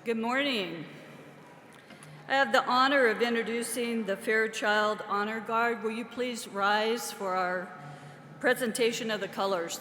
Good morning. I have the honor of introducing the Fairchild Honor Guard. Will you please rise for our presentation of the colors?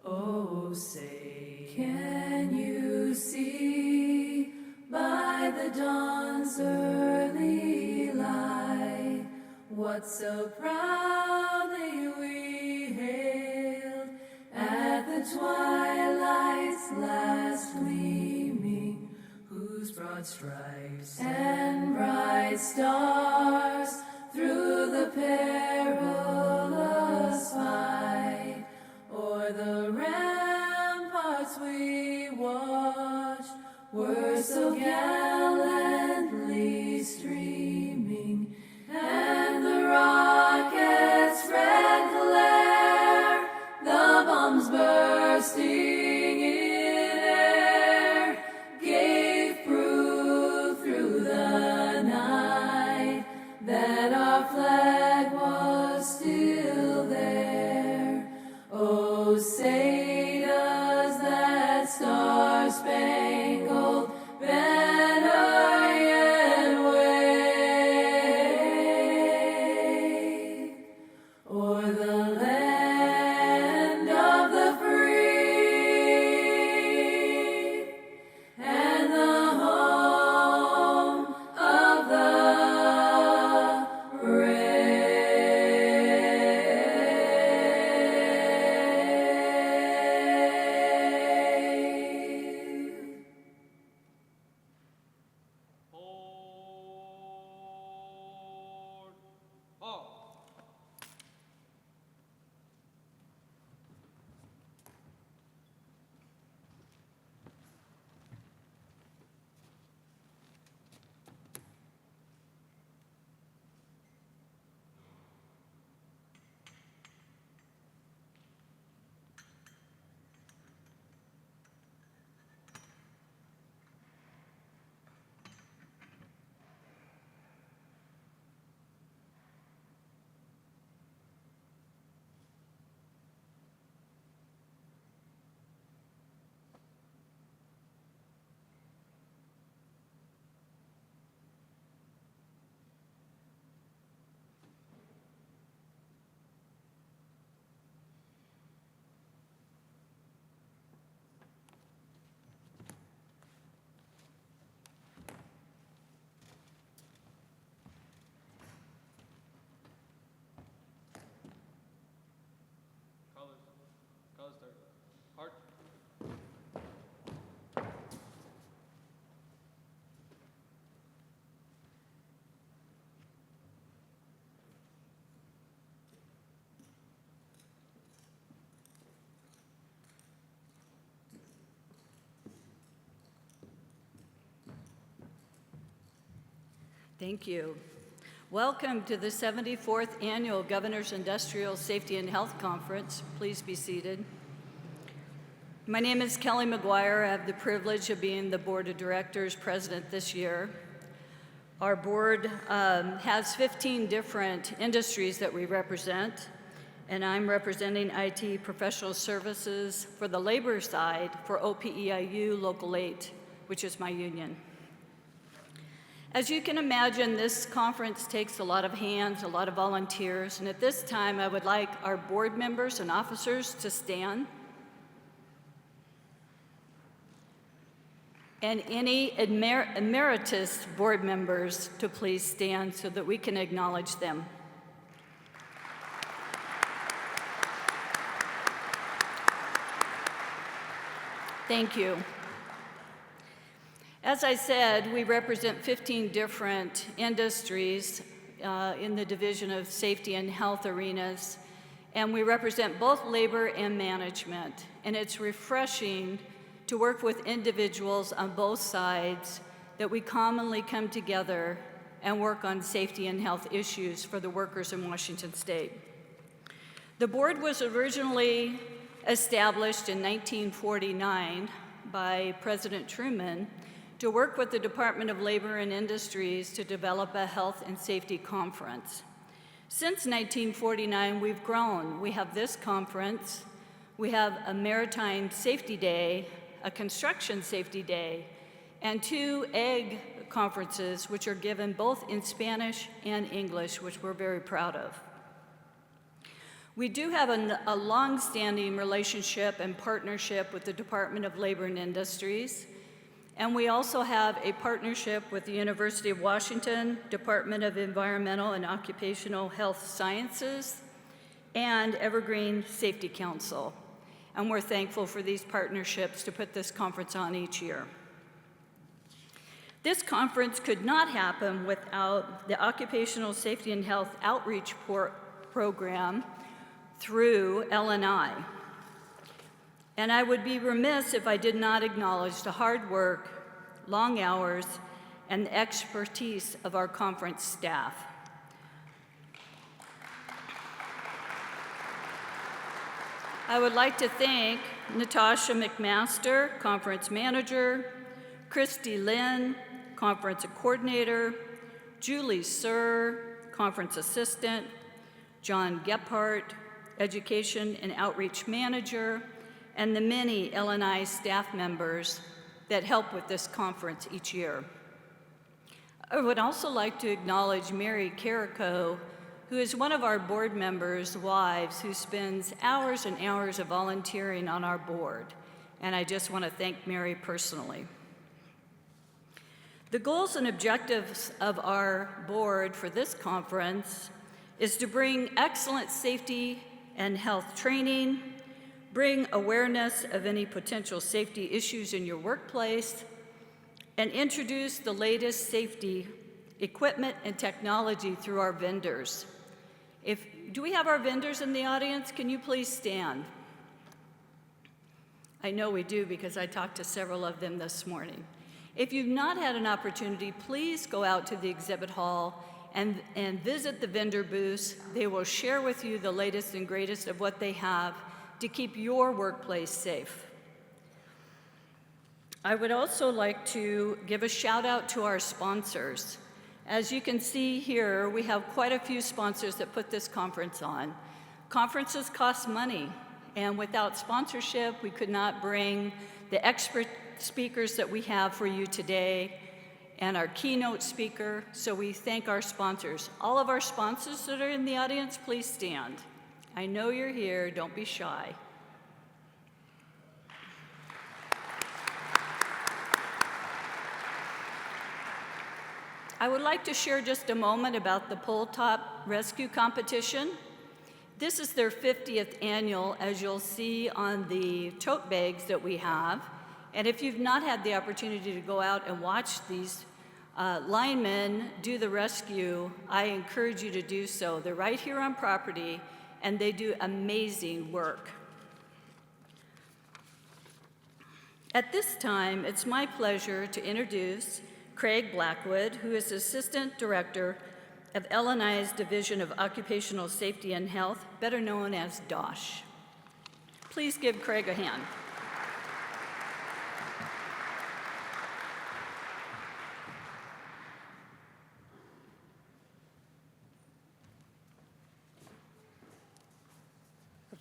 Oh, say, can you see by the dawn's early light what so proudly we hailed at the twilight's last gleaming, whose broad stripes and bright stars through the perilous fight o'er the ramparts we watched were so gallantly streaming, and the rockets' red glare, the bombs bursting in air, gave proof through the night that our flag was still there. Oh, say does that star-spangled banner Thank you. Welcome to the 74th Annual Governor's Industrial Safety and Health Conference. Please be seated. My name is Kelly McGuire. I have the privilege of being the Board of Directors President this year. Our board has 15 different industries that we represent, and I'm representing IT professional services for the labor side for OPEIU Local 8, which is my union. As you can imagine, this conference takes a lot of hands, a lot of volunteers, and at this time I would like our board members and officers to stand. And any emeritus board members to please stand so that we can acknowledge them. Thank you. As I said, we represent 15 different industries in the division of safety and health arenas, and we represent both labor and management. And it's refreshing to work with individuals on both sides that we commonly come together and work on safety and health issues for the workers in Washington State. The board was originally established in 1949 by President Truman to work with the Department of Labor and Industries to develop a health and safety conference. Since 1949, we've grown. We have this conference, we have a Maritime Safety Day, a Construction Safety Day, and 2 egg conferences, which are given both in Spanish and English, which we're very proud of. We do have a long-standing relationship and partnership with the Department of Labor and Industries, and we also have a partnership with the University of Washington, Department of Environmental and Occupational Health Sciences, and Evergreen Safety Council. And we're thankful for these partnerships to put this conference on each year. This conference could not happen without the Occupational Safety and Health Outreach Program through L&I. And I would be remiss if I did not acknowledge the hard work, long hours, and the expertise of our conference staff. I would like to thank Natasha McMaster, Conference Manager, Christy Lynn, Conference Coordinator, Julie Sir, Conference Assistant, John Gephardt, Education and Outreach Manager, and the many L&I staff members that help with this conference each year. I would also like to acknowledge Mary Carrico, who is one of our board members' wives who spends hours and hours of volunteering on our board. And I just want to thank Mary personally. The goals and objectives of our board for this conference is to bring excellent safety and health training, bring awareness of any potential safety issues in your workplace, and introduce the latest safety equipment and technology through our vendors. Do we have our vendors in the audience? Can you please stand? I know we do because I talked to several of them this morning. If you've not had an opportunity, please go out to the exhibit hall and visit the vendor booths. They will share with you the latest and greatest of what they have to keep your workplace safe. I would also like to give a shout out to our sponsors. As you can see here, we have quite a few sponsors that put this conference on. Conferences cost money, and without sponsorship, we could not bring the expert speakers that we have for you today and our keynote speaker, so we thank our sponsors. All of our sponsors that are in the audience, please stand. I know you're here, don't be shy. I would like to share just a moment about the Pole Top Rescue Competition. This is their 50th annual, as you'll see on the tote bags that we have. And if you've not had the opportunity to go out and watch these linemen do the rescue, I encourage you to do so. They're right here on property, and they do amazing work. At this time, it's my pleasure to introduce Craig Blackwood, who is Assistant Director of L&I's Division of Occupational Safety and Health, better known as DOSH. Please give Craig a hand.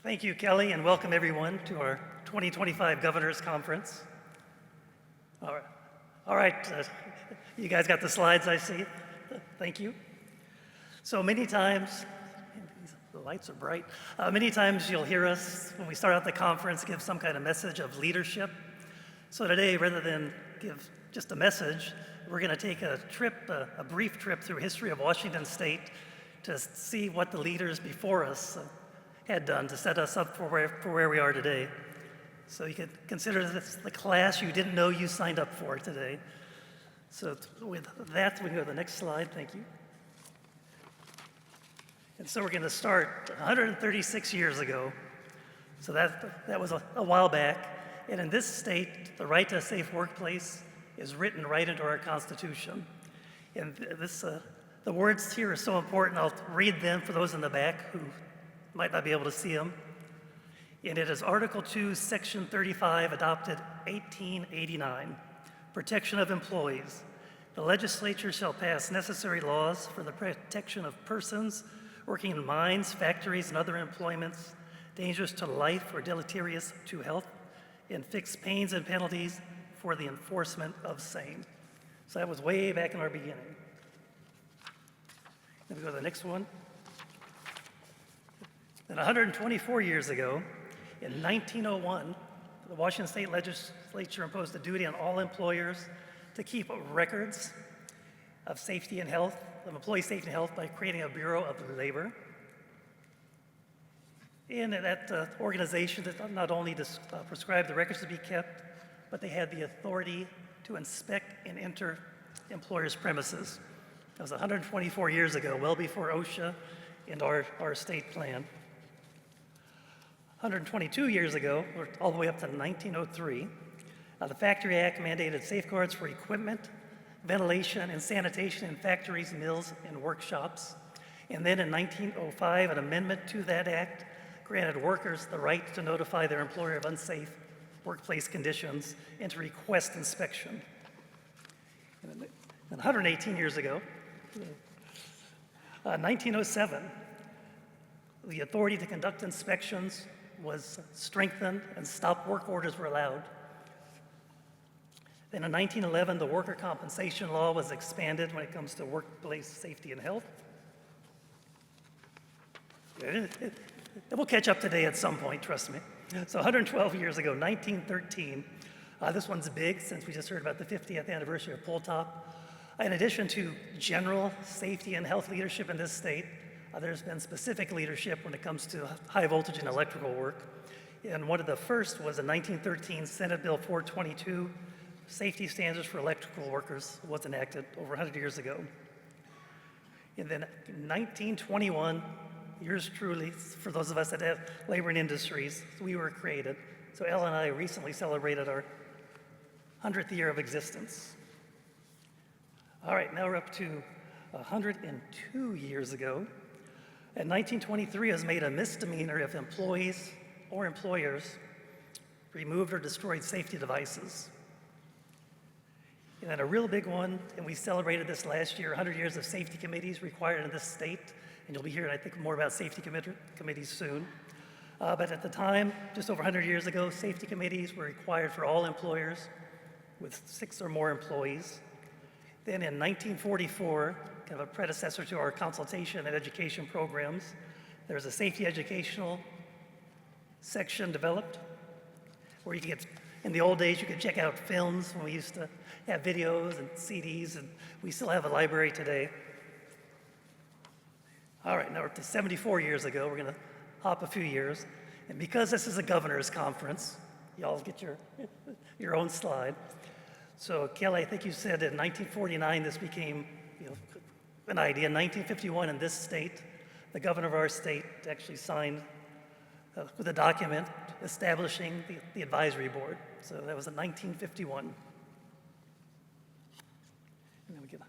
Thank you, Kelly, and welcome everyone to our 2025 Governor's Conference. All right, you guys got the slides, I see. Thank you. So many times, the lights are bright, many times you'll hear us when we start out the conference give some kind of message of leadership. So today, rather than give just a message, we're going to take a trip, a brief trip through history of Washington State to see what the leaders before us had done to set us up for where we are today. So you could consider this the class you didn't know you signed up for today. So with that, we can go to the next slide. Thank you. And so we're going to start 136 years ago. So that was a while back. And in this state, the right to a safe workplace is written right into our Constitution. And the words here are so important. I'll read them for those in the back who might not be able to see them. And it is Article 2, Section 35, adopted 1889, protection of employees. The legislature shall pass necessary laws for the protection of persons working in mines, factories, and other employments dangerous to life or deleterious to health, and fix pains and penalties for the enforcement of same. So that was way back in our beginning. Then we go to the next one. Then 124 years ago, in 1901, the Washington State Legislature imposed a duty on all employers to keep records of safety and health, of employee safety and health, by creating a Bureau of Labor. And that organization that not only prescribed the records to be kept, but they had the authority to inspect and enter employers' premises. That was 124 years ago, well before OSHA and our state plan. 122 years ago, or all the way up to 1903, the Factory Act mandated safeguards for equipment, ventilation, and sanitation in factories, mills, and workshops. And then in 1905, an amendment to that act granted workers the right to notify their employer of unsafe workplace conditions and to request inspection. And 118 years ago, 1907, the authority to conduct inspections was strengthened and stop work orders were allowed. Then in 1911, the worker compensation law was expanded when it comes to workplace safety and health. It will catch up today at some point, trust me. So 112 years ago, 1913, this one's big since we just heard about the 50th anniversary of Pole Top. In addition to general safety and health leadership in this state, there's been specific leadership when it comes to high voltage and electrical work. And one of the first was in 1913, Senate Bill 422, Safety Standards for Electrical Workers, was enacted over 100 years ago. And then in 1921, yours truly, for those of us that have labor and industries, we were created. So Elle and I recently celebrated our 100th year of existence. All right, now we're up to 102 years ago. In 1923, it was made a misdemeanor if employees or employers removed or destroyed safety devices. And then a real big one, and we celebrated this last year, 100 years of safety committees required in this state. And you'll be hearing, I think, more about safety committees soon. But at the time, just over 100 years ago, safety committees were required for all employers with 6 or more employees. Then in 1944, kind of a predecessor to our consultation and education programs, there was a safety educational section developed where you could get, in the old days, you could check out films when we used to have videos and CDs, and we still have a library today. All right, now we're up to 74 years ago. We're going to hop a few years. And because this is a governor's conference, y'all get your own slide. So Kelly, I think you said in 1949 this became an idea. In 1951 in this state, the governor of our state actually signed with a document establishing the advisory board. So that was in 1951. And then we can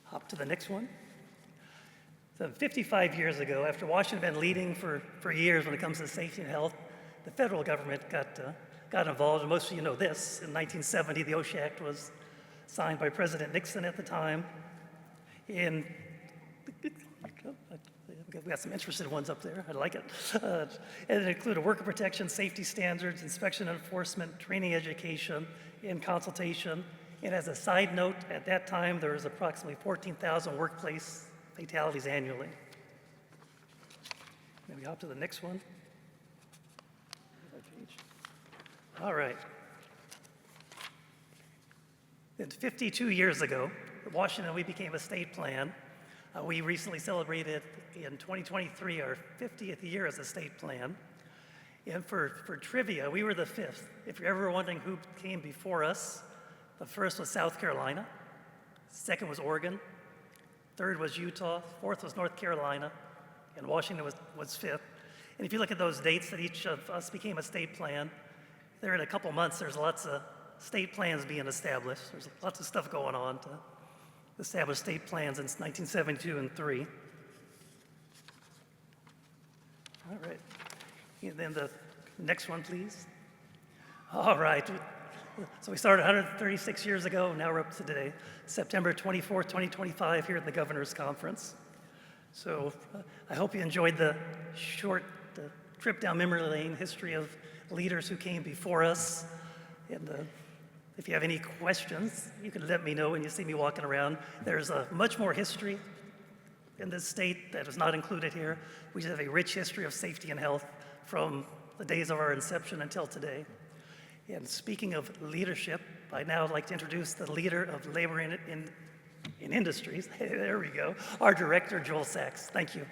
hop to the next one. So 55 years ago, after Washington had been leading for years when it comes to safety and health, the federal government got involved, and most of you know this. In 1970, the OSHA Act was signed by President Nixon at the time. We got some interested ones up there. I like it. And it included worker protection, safety standards, inspection enforcement, training education, and consultation. And as a side note, at that time, there was approximately 14,000 workplace fatalities annually. Then we hop to the next one. All right. Then 52 years ago, Washington, we became a state plan. We recently celebrated in 2023 our 50th year as a state plan. And for trivia, we were the fifth. If you're ever wondering who came before us, the first was South Carolina, second was Oregon, third was Utah, fourth was North Carolina, and Washington was fifth. And if you look at those dates that each of us became a state plan, there in a couple months, there's lots of state plans being established. There's lots of stuff going on to establish state plans since 1972 and 3. All right. And then the next one, please. All right. So we started 136 years ago. Now we're up to today, September 24th, 2025, here at the Governor's Conference. So I hope you enjoyed the short trip down memory lane, history of leaders who came before us. And if you have any questions, you can let me know when you see me walking around. There's much more history in this state that is not included here. We have a rich history of safety and health from the days of our inception until today. And speaking of leadership, I'd now like to introduce the leader of labor in industries. There we go. Our director, Joel Sachs. Thank you.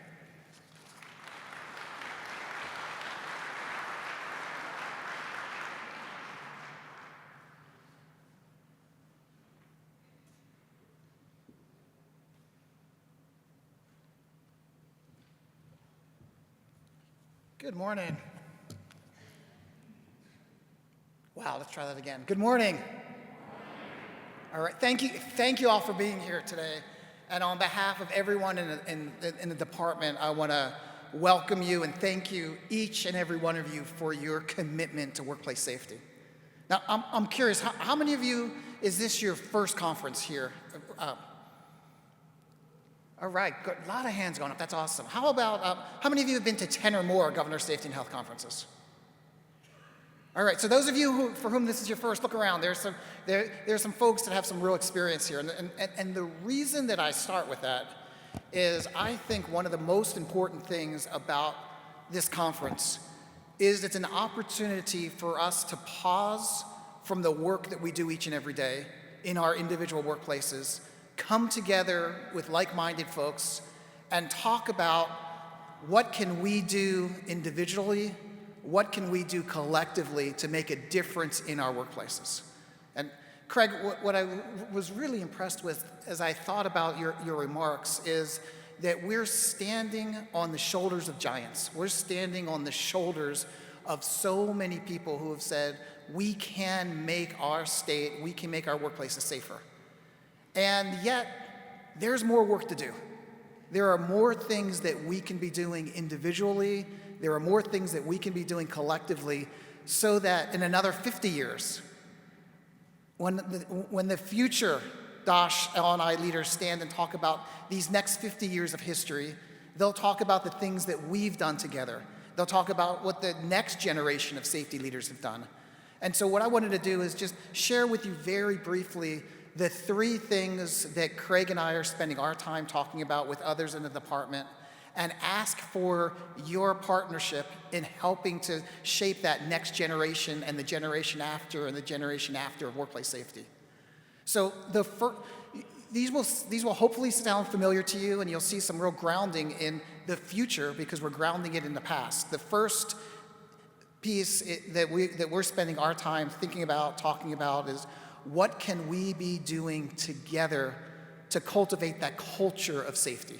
Good morning. Wow, let's try that again. Good morning. All right, thank you all for being here today. And on behalf of everyone in the department, I want to welcome you and thank you, each and every one of you, for your commitment to workplace safety. Now, I'm curious, how many of you, is this your first conference here? All right, good. A lot of hands going up. That's awesome. How about, how many of you have been to 10 or more Governor's Safety and Health conferences? All right, so those of you for whom this is your first, look around. There's some folks that have some real experience here. And the reason that I start with that is I think one of the most important things about this conference is it's an opportunity for us to pause from the work that we do each and every day in our individual workplaces, come together with like-minded folks and talk about what can we do individually, what can we do collectively to make a difference in our workplaces. And Craig, what I was really impressed with as I thought about your remarks is that we're standing on the shoulders of giants. We're standing on the shoulders of so many people who have said, we can make our state, we can make our workplaces safer. And yet, there's more work to do. There are more things that we can be doing individually. There are more things that we can be doing collectively so that in another 50 years, when the future Dash, Elle, and I leaders stand and talk about these next 50 years of history, they'll talk about the things that we've done together. They'll talk about what the next generation of safety leaders have done. And so what I wanted to do is just share with you very briefly the three things that Craig and I are spending our time talking about with others in the department, and ask for your partnership in helping to shape that next generation and the generation after and the generation after of workplace safety. So these will hopefully sound familiar to you, and you'll see some real grounding in the future because we're grounding it in the past. The first piece that we're spending our time thinking about, talking about, is what can we be doing together to cultivate that culture of safety?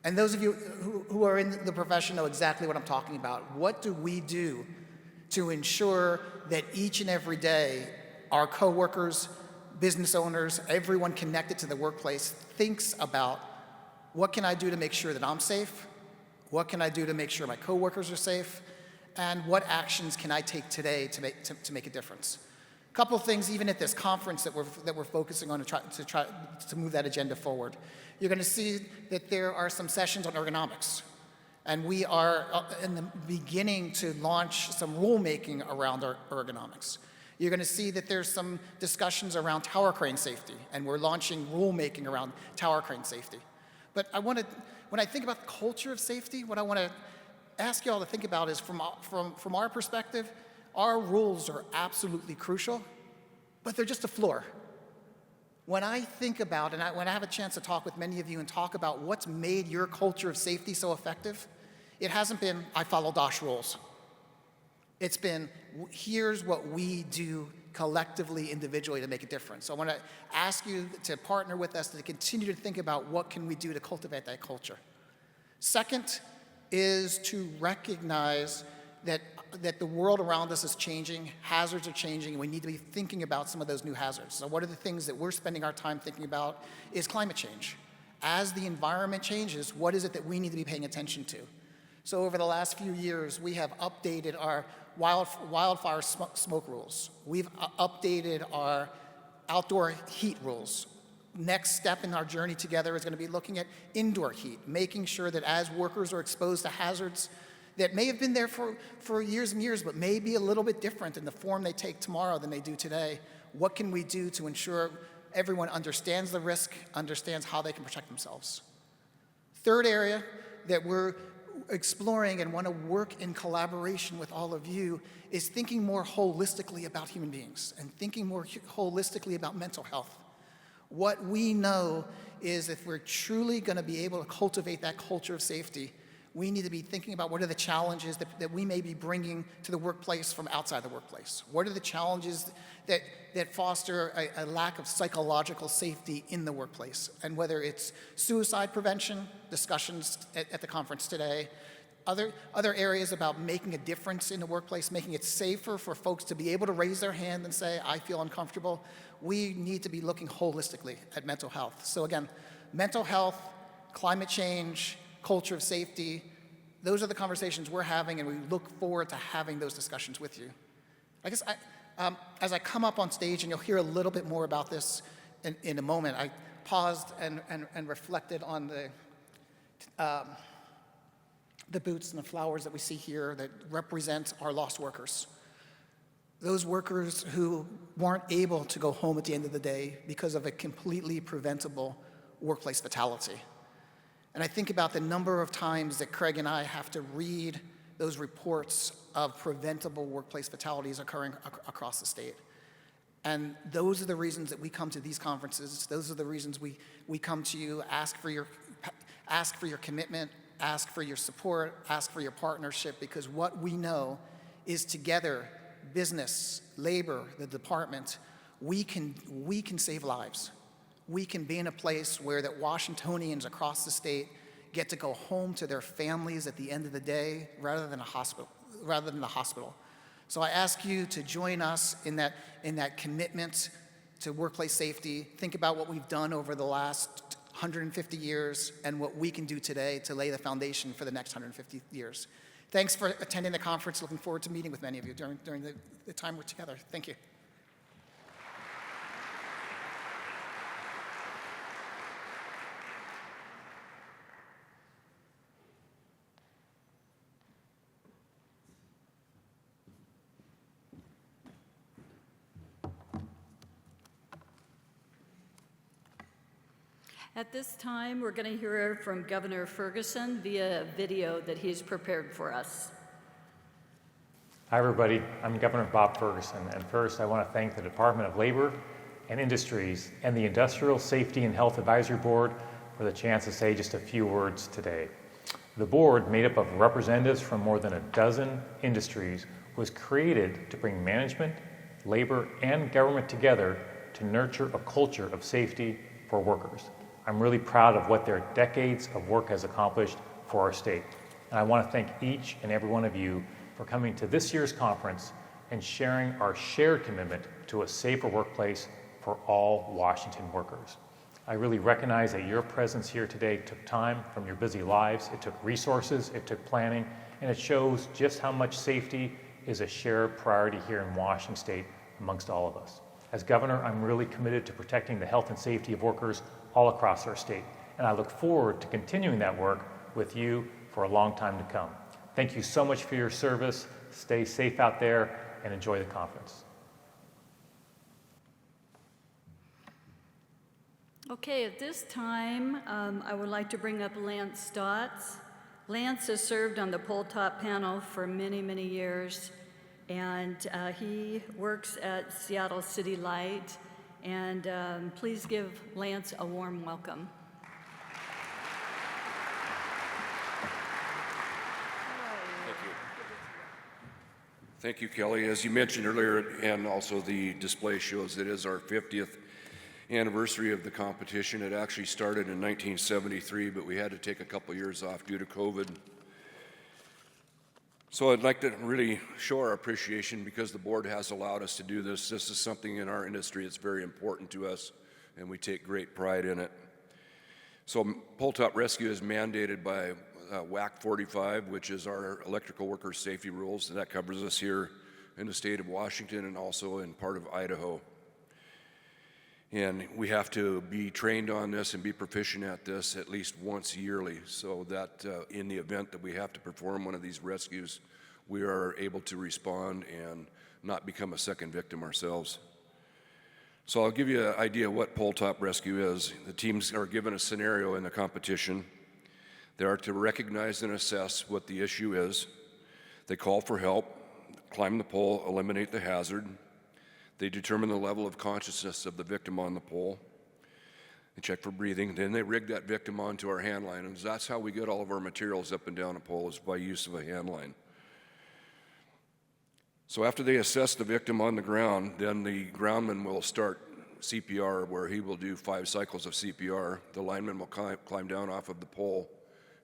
And those of you who are in the profession know exactly what I'm talking about. What do we do to ensure that each and every day our coworkers, business owners, everyone connected to the workplace thinks about what can I do to make sure that I'm safe? What can I do to make sure my coworkers are safe? And what actions can I take today to make a difference? A couple of things, even at this conference that we're focusing on to try to move that agenda forward. You're going to see that there are some sessions on ergonomics. And we are in the beginning to launch some rulemaking around our ergonomics. You're going to see that there's some discussions around tower crane safety, and we're launching rulemaking around tower crane safety. But when I think about the culture of safety, what I want to ask you all to think about is from our perspective, our rules are absolutely crucial, but they're just a floor. When I think about, and when I have a chance to talk with many of you and talk about what's made your culture of safety so effective, it hasn't been, I follow DOSH rules. It's been, here's what we do collectively, individually to make a difference. So I want to ask you to partner with us to continue to think about what can we do to cultivate that culture. Second is to recognize that the world around us is changing, hazards are changing, and we need to be thinking about some of those new hazards. So one of the things that we're spending our time thinking about is climate change. As the environment changes, what is it that we need to be paying attention to? So over the last few years, we have updated our wildfire smoke rules. We've updated our outdoor heat rules. Next step in our journey together is going to be looking at indoor heat, making sure that as workers are exposed to hazards that may have been there for years and years, but may be a little bit different in the form they take tomorrow than they do today, what can we do to ensure everyone understands the risk, understands how they can protect themselves? Third area that we're exploring and want to work in collaboration with all of you is thinking more holistically about human beings and thinking more holistically about mental health. What we know is if we're truly going to be able to cultivate that culture of safety, we need to be thinking about what are the challenges that we may be bringing to the workplace from outside the workplace. What are the challenges that foster a lack of psychological safety in the workplace? And whether it's suicide prevention, discussions at the conference today, other areas about making a difference in the workplace, making it safer for folks to be able to raise their hand and say, I feel uncomfortable. We need to be looking holistically at mental health. So again, mental health, climate change, culture of safety, those are the conversations we're having, and we look forward to having those discussions with you. I guess as I come up on stage, and you'll hear a little bit more about this in a moment, I paused and reflected on the boots and the flowers that we see here that represent our lost workers. Those workers who weren't able to go home at the end of the day because of a completely preventable workplace fatality. And I think about the number of times that Craig and I have to read those reports of preventable workplace fatalities occurring across the state. And those are the reasons that we come to these conferences. Those are the reasons we come to you, ask for your commitment, ask for your support, ask for your partnership, because what we know is together, business, labor, the department, we can save lives. We can be in a place where that Washingtonians across the state get to go home to their families at the end of the day rather than the hospital. So I ask you to join us in that commitment to workplace safety. Think about what we've done over the last 150 years and what we can do today to lay the foundation for the next 150 years. Thanks for attending the conference. Looking forward to meeting with many of you during the time we're together. Thank you. At this time, we're going to hear from Governor Ferguson via a video that he's prepared for us. Hi, everybody. I'm Governor Bob Ferguson, and first I want to thank the Department of Labor and Industries and the Industrial Safety and Health Advisory Board for the chance to say just a few words today. The board, made up of representatives from more than a dozen industries, was created to bring management, labor, and government together to nurture a culture of safety for workers. I'm really proud of what their decades of work has accomplished for our state. And I want to thank each and every one of you for coming to this year's conference and sharing our shared commitment to a safer workplace for for all Washington workers. I really recognize that your presence here today took time from your busy lives, it took resources, it took planning, and it shows just how much safety is a shared priority here in Washington State amongst all of us. As governor, I'm really committed to protecting the health and safety of workers all across our state, and I look forward to continuing that work with you for a long time to come. Thank you so much for your service. Stay safe out there and enjoy the conference. Okay, at this time, I would like to bring up Lance Stotts. Lance has served on the poll top panel for many, many years, and he works at Seattle City Light. And please give Lance a warm welcome. Thank you, Kelly. As you mentioned earlier, and also the display shows, it is our 50th anniversary of the competition. It actually started in 1973, but we had to take a couple years off due to COVID. So I'd like to really show our appreciation because the board has allowed us to do this. This is something in our industry that's very important to us, and we take great pride in it. So pole top rescue is mandated by WAC 45, which is our electrical workers safety rules, and that covers us here in the state of Washington and also in part of Idaho. And we have to be trained on this and be proficient at this at least once yearly, so that in the event that we have to perform one of these rescues, we are able to respond and not become a second victim ourselves. So I'll give you an idea of what pole top rescue is. The teams are given a scenario in the competition. They are to recognize and assess what the issue is. They call for help, climb the pole, eliminate the hazard. They determine the level of consciousness of the victim on the pole. They check for breathing. Then they rig that victim onto our hand line. And that's how we get all of our materials up and down a pole, is by use of a hand line. So after they assess the victim on the ground, then the groundman will start CPR, where he will do 5 cycles of CPR. The lineman will climb down off of the pole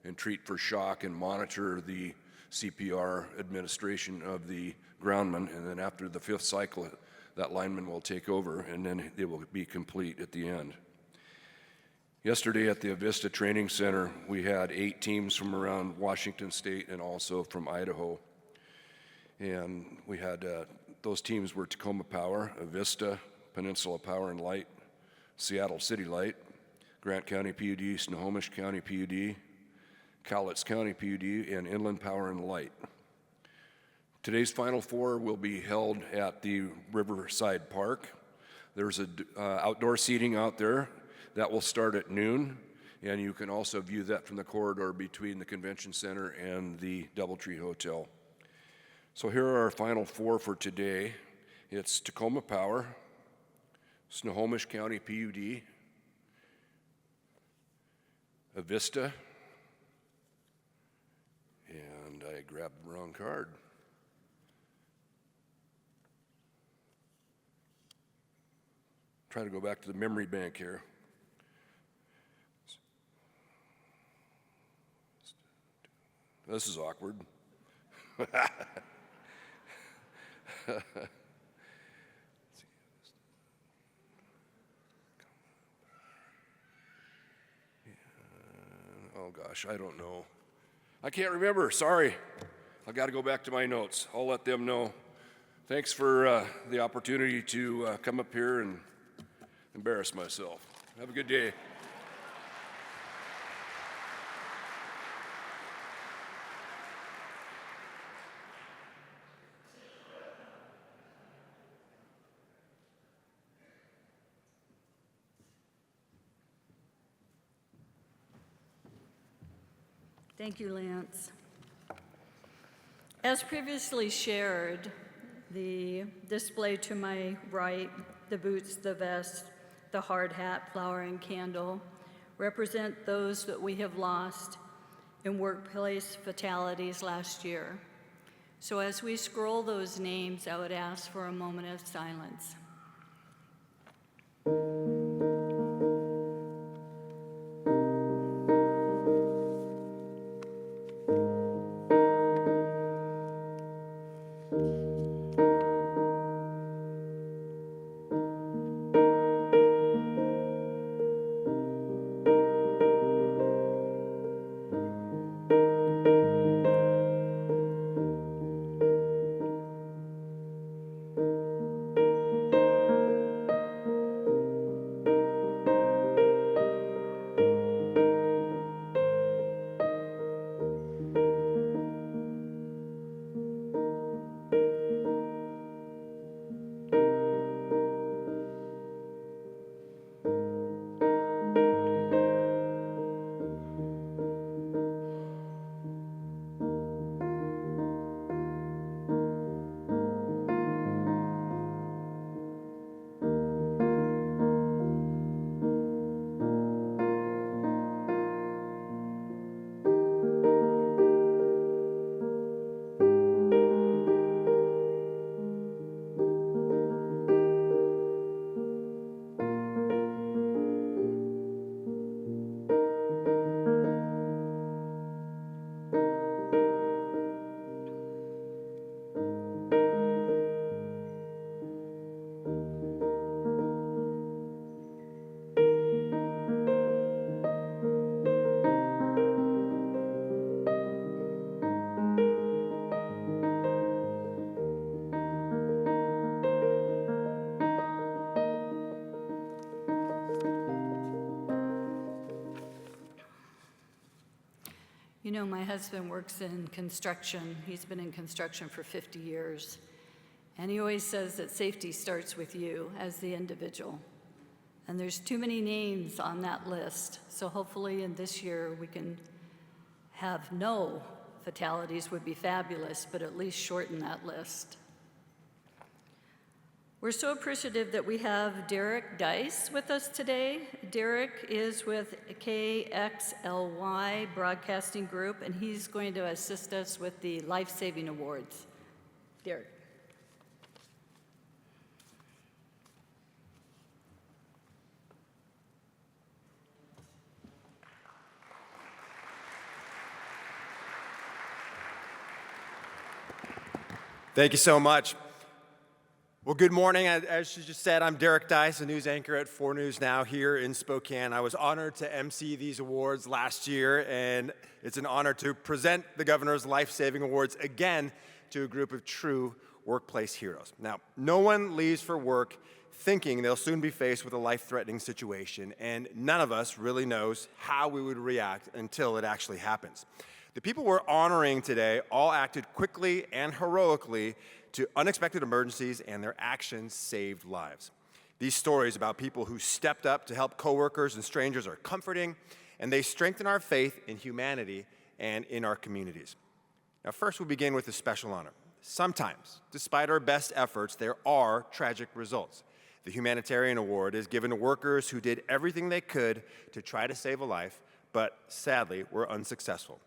and treat for shock and monitor the CPR administration of the groundman. And then after the 5th cycle, that lineman will take over, and then it will be complete at the end. Yesterday at the Avista Training Center, we had 8 teams from around Washington State and also from Idaho. And we had, those teams were Tacoma Power, Avista, Peninsula Power and Light, Seattle City Light, Grant County PUD, Snohomish County PUD, Cowlitz County PUD, and Inland Power and Light. Today's Final Four will be held at the Riverside Park. There's a outdoor seating out there that will start at noon, and you can also view that from the corridor between the Convention Center and the Doubletree Hotel. So here are our Final Four for today. It's Tacoma Power, Snohomish County PUD, Avista, and I grabbed the wrong card. Try to go back to the memory bank here. This is awkward. Oh gosh, I don't know. I can't remember, sorry. I've got to go back to my notes. I'll let them know. Thanks for the opportunity to come up here and embarrass myself. Have a good day. Thank you, Lance. As previously shared, the display to my right, the boots, the vest, the hard hat, flower, and candle, represent those that we have lost in workplace fatalities last year. So as we scroll those names, I would ask for a moment of silence. You know, my husband works in construction. He's been in construction for 50 years. And he always says that safety starts with you as the individual. And there's too many names on that list. So hopefully in this year we can have no fatalities would be fabulous, but at least shorten that list. We're so appreciative that we have Derek Dice with us today. Derek is with KXLY Broadcasting Group, and he's going to assist us with the life-saving awards. Derek. Thank you so much. Well, good morning. As she just said, I'm Derek Dice, a news anchor at 4 News Now here in Spokane. I was honored to MC these awards last year, and it's an honor to present the Governor's Life-Saving Awards again to a group of true workplace heroes. Now, no one leaves for work thinking they'll soon be faced with a life-threatening situation, and none of us really knows how we would react until it actually happens. The people we're honoring today all acted quickly and heroically to unexpected emergencies, and their actions saved lives. These stories about people who stepped up to help coworkers and strangers are comforting, and they strengthen our faith in humanity and in our communities. Now, first we'll begin with a special honor. Sometimes, despite our best efforts, there are tragic results. The Humanitarian Award is given to workers who did everything they could to try to save a life, but sadly were unsuccessful.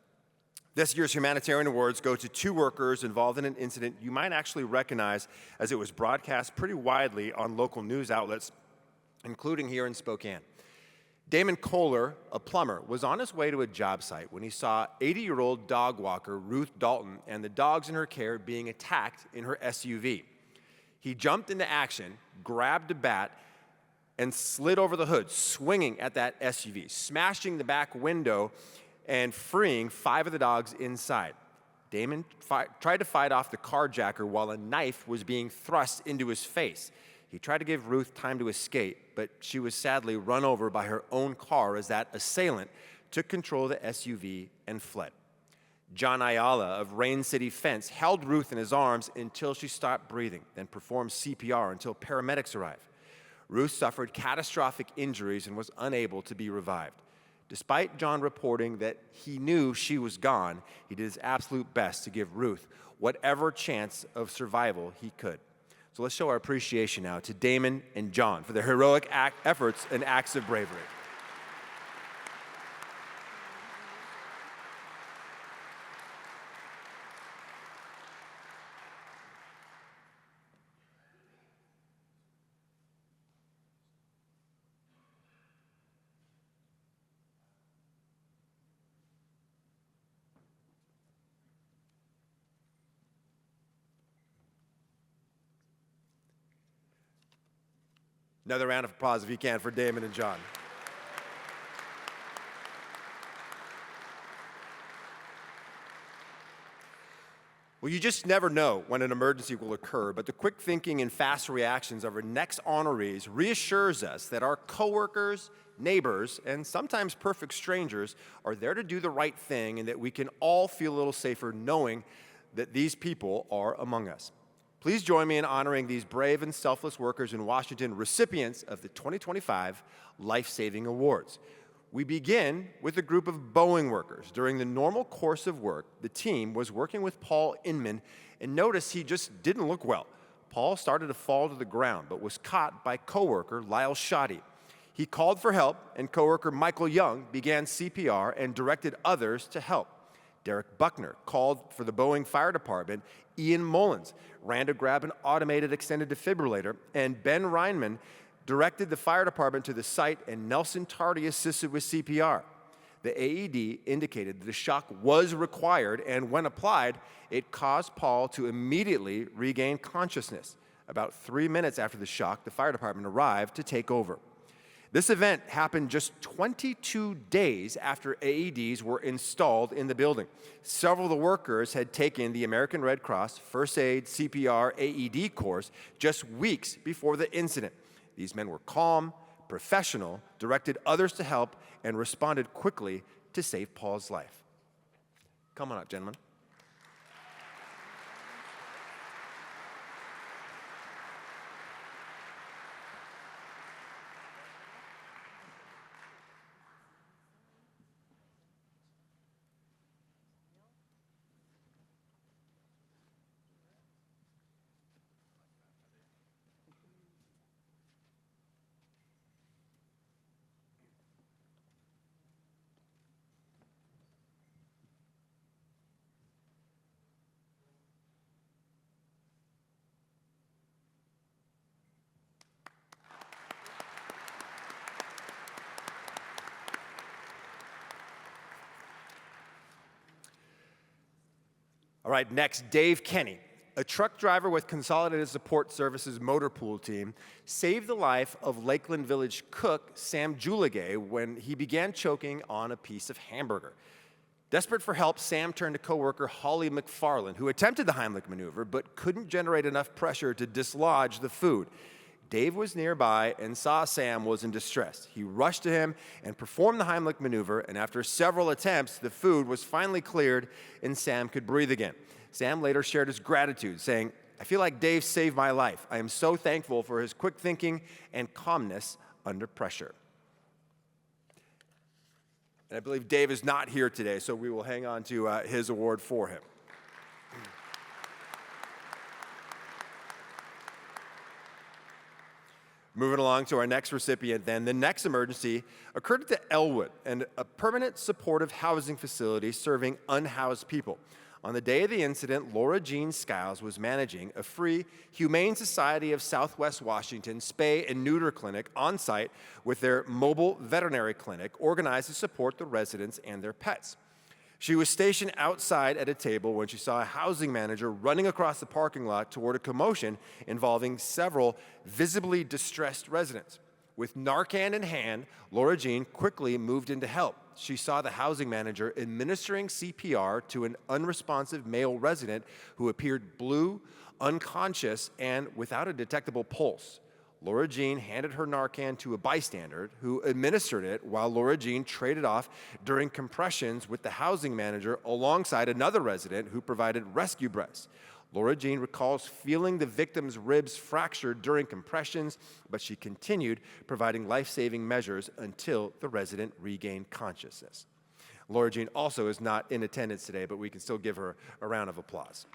This year's Humanitarian Awards go to 2 workers involved in an incident you might actually recognize, as it was broadcast pretty widely on local news outlets, including here in Spokane. Damon Kohler, a plumber, was on his way to a job site when he saw 80-year-old dog walker Ruth Dalton and the dogs in her care being attacked in her SUV. He jumped into action, grabbed a bat, and slid over the hood, swinging at that SUV, smashing the back window and freeing 5 of the dogs inside. Damon tried to fight off the carjacker while a knife was being thrust into his face. He tried to give Ruth time to escape, but she was sadly run over by her own car as that assailant took control of the SUV and fled. John Ayala of Rain City Fence held Ruth in his arms until she stopped breathing, then performed CPR until paramedics arrived. Ruth suffered catastrophic injuries and was unable to be revived. Despite John reporting that he knew she was gone, he did his absolute best to give Ruth whatever chance of survival he could. So let's show our appreciation now to Damon and John for their heroic efforts and acts of bravery. Another round of applause, if you can, for Damon and John. Well, you just never know when an emergency will occur, but the quick thinking and fast reactions of our next honorees reassures us that our coworkers, neighbors, and sometimes perfect strangers are there to do the right thing, and that we can all feel a little safer knowing that these people are among us. Please join me in honoring these brave and selfless workers in Washington, recipients of the 2025 Life-Saving Awards. We begin with a group of Boeing workers. During the normal course of work, the team was working with Paul Inman and noticed he just didn't look well. Paul started to fall to the ground, but was caught by coworker Lyle Shoddy. He called for help, and coworker Michael Young began CPR and directed others to help. Derek Buckner called for the Boeing Fire Department. Ian Mullins ran to grab an automated extended defibrillator, and Ben Reinman directed the fire department to the site, and Nelson Tardy assisted with CPR. The AED indicated that the shock was required, and when applied, it caused Paul to immediately regain consciousness. About 3 minutes after the shock, the fire department arrived to take over. This event happened just 22 days after AEDs were installed in the building. Several of the workers had taken the American Red Cross First Aid CPR AED course just weeks before the incident. These men were calm, professional, directed others to help, and responded quickly to save Paul's life. Come on up, gentlemen. All right, next, Dave Kenny, a truck driver with Consolidated Support Services motor pool team, saved the life of Lakeland Village cook Sam Juligay when he began choking on a piece of hamburger. Desperate for help, Sam turned to coworker Holly McFarland, who attempted the Heimlich maneuver but couldn't generate enough pressure to dislodge the food. Dave was nearby and saw Sam was in distress. He rushed to him and performed the Heimlich maneuver, and after several attempts, the food was finally cleared and Sam could breathe again. Sam later shared his gratitude, saying, "I feel like Dave saved my life. I am so thankful for his quick thinking and calmness under pressure." And I believe Dave is not here today, so we will hang on to his award for him. Moving along to our next recipient then, the next emergency occurred at the Elwood, and a permanent supportive housing facility serving unhoused people. On the day of the incident, Laura Jean Skiles was managing a free Humane Society of Southwest Washington spay and neuter clinic on site with their mobile veterinary clinic organized to support the residents and their pets. She was stationed outside at a table when she saw a housing manager running across the parking lot toward a commotion involving several visibly distressed residents. With Narcan in hand, Laura Jean quickly moved in to help. She saw the housing manager administering CPR to an unresponsive male resident who appeared blue, unconscious, and without a detectable pulse. Laura Jean handed her Narcan to a bystander who administered it while Laura Jean traded off during compressions with the housing manager alongside another resident who provided rescue breaths. Laura Jean recalls feeling the victim's ribs fractured during compressions, but she continued providing life-saving measures until the resident regained consciousness. Laura Jean also is not in attendance today, but we can still give her a round of applause.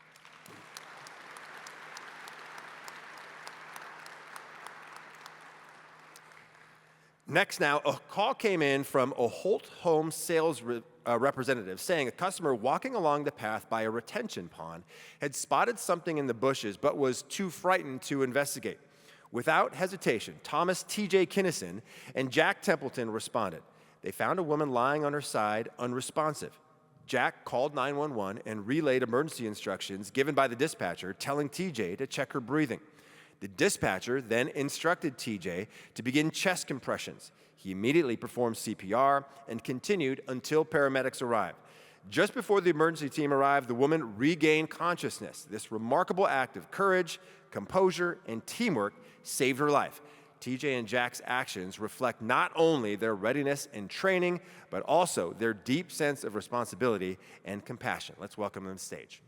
Next now, a call came in from a Holt Home sales representative saying a customer walking along the path by a retention pond had spotted something in the bushes but was too frightened to investigate. Without hesitation, Thomas T.J. Kinnison and Jack Templeton responded. They found a woman lying on her side, unresponsive. Jack called 911 and relayed emergency instructions given by the dispatcher, telling T.J. to check her breathing. The dispatcher then instructed TJ to begin chest compressions. He immediately performed CPR and continued until paramedics arrived. Just before the emergency team arrived, the woman regained consciousness. This remarkable act of courage, composure, and teamwork saved her life. TJ and Jack's actions reflect not only their readiness and training, but also their deep sense of responsibility and compassion. Let's welcome them to the stage.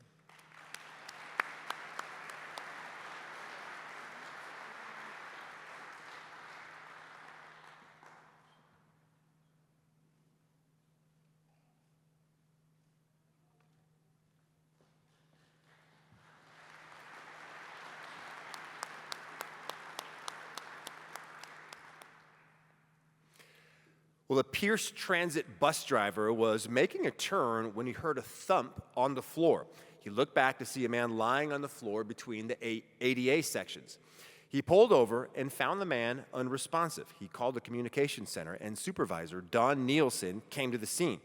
Well, a Pierce Transit bus driver was making a turn when he heard a thump on the floor. He looked back to see a man lying on the floor between the ADA sections. He pulled over and found the man unresponsive. He called the communications center, and supervisor Dawn Nielsen came to the scene.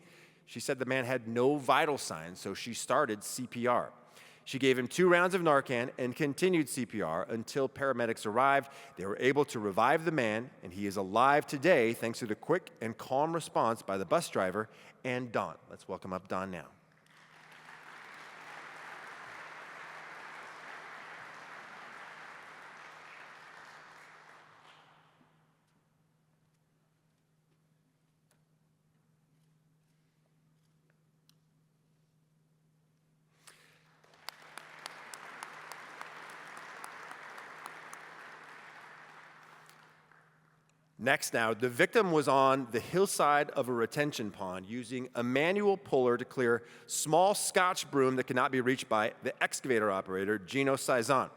She said the man had no vital signs, so she started CPR. She gave him 2 rounds of Narcan and continued CPR until paramedics arrived. They were able to revive the man, and he is alive today thanks to the quick and calm response by the bus driver and Dawn. Let's welcome up Dawn now. Next now, the victim was on the hillside of a retention pond using a manual puller to clear small Scotch broom that could not be reached by the excavator operator, Gino Saizon.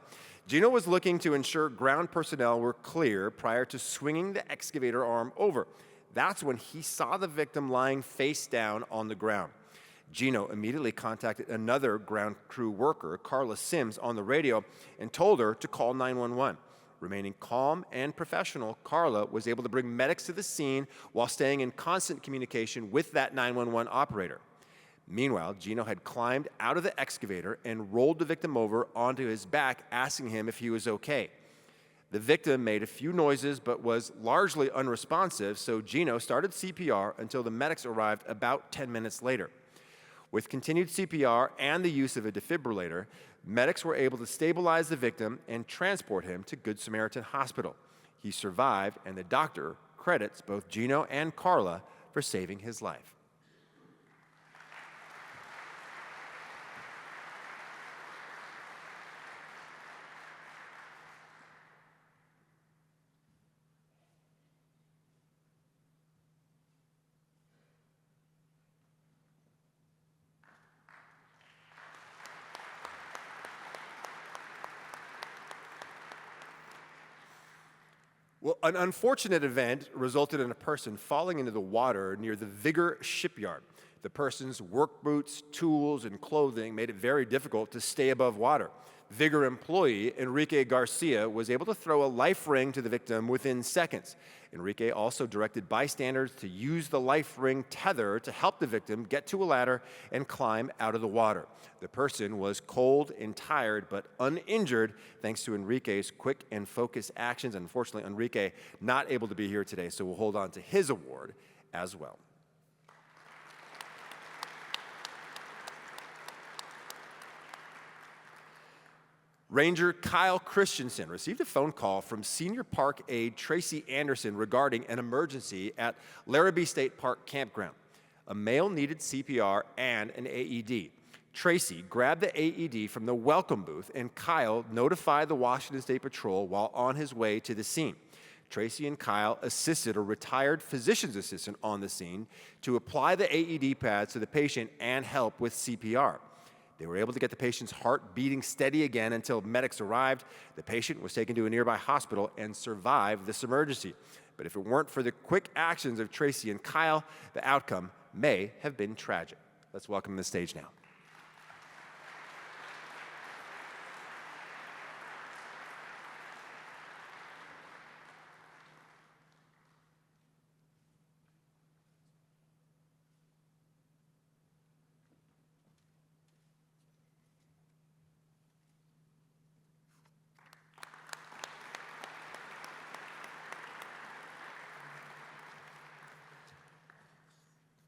Gino was looking to ensure ground personnel were clear prior to swinging the excavator arm over. That's when he saw the victim lying face down on the ground. Gino immediately contacted another ground crew worker, Carla Sims, on the radio and told her to call 911. Remaining calm and professional, Carla was able to bring medics to the scene while staying in constant communication with that 911 operator. Meanwhile, Gino had climbed out of the excavator and rolled the victim over onto his back, asking him if he was okay. The victim made a few noises but was largely unresponsive, so Gino started CPR until the medics arrived about 10 minutes later. With continued CPR and the use of a defibrillator, medics were able to stabilize the victim and transport him to Good Samaritan Hospital. He survived, and the doctor credits both Gino and Carla for saving his life. Well, an unfortunate event resulted in a person falling into the water near the Vigor shipyard. The person's work boots, tools, and clothing made it very difficult to stay above water. Vigor employee Enrique Garcia was able to throw a life ring to the victim within seconds. Enrique also directed bystanders to use the life ring tether to help the victim get to a ladder and climb out of the water. The person was cold and tired but uninjured thanks to Enrique's quick and focused actions. Unfortunately, Enrique not able to be here today, so we'll hold on to his award as well. Ranger Kyle Christensen received a phone call from Senior Park aide Tracy Anderson regarding an emergency at Larrabee State Park Campground. A male needed CPR and an AED. Tracy grabbed the AED from the welcome booth, and Kyle notified the Washington State Patrol while on his way to the scene. Tracy and Kyle assisted a retired physician's assistant on the scene to apply the AED pads to the patient and help with CPR. They were able to get the patient's heart beating steady again until medics arrived. The patient was taken to a nearby hospital and survived this emergency. But if it weren't for the quick actions of Tracy and Kyle, the outcome may have been tragic. Let's welcome them to the stage now.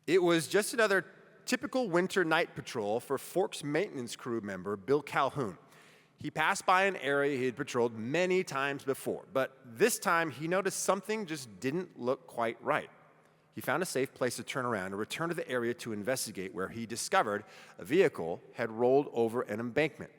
It was just another typical winter night patrol for Forks maintenance crew member Bill Calhoun. He passed by an area he had patrolled many times before, but this time he noticed something just didn't look quite right. He found a safe place to turn around and return to the area to investigate, where he discovered a vehicle had rolled over an embankment.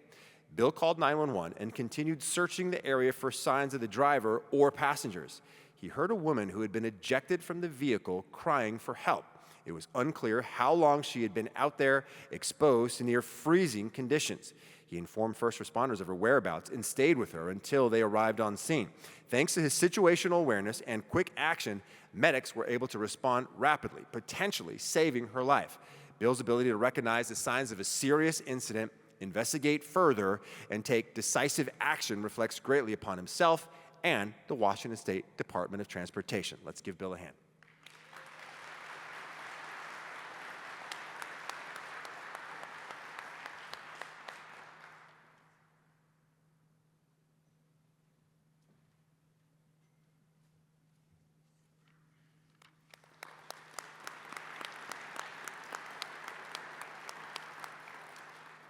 Bill called 911 and continued searching the area for signs of the driver or passengers. He heard a woman who had been ejected from the vehicle crying for help. It was unclear how long she had been out there exposed to near freezing conditions. He informed first responders of her whereabouts and stayed with her until they arrived on scene. Thanks to his situational awareness and quick action, medics were able to respond rapidly, potentially saving her life. Bill's ability to recognize the signs of a serious incident, investigate further, and take decisive action reflects greatly upon himself and the Washington State Department of Transportation. Let's give Bill a hand.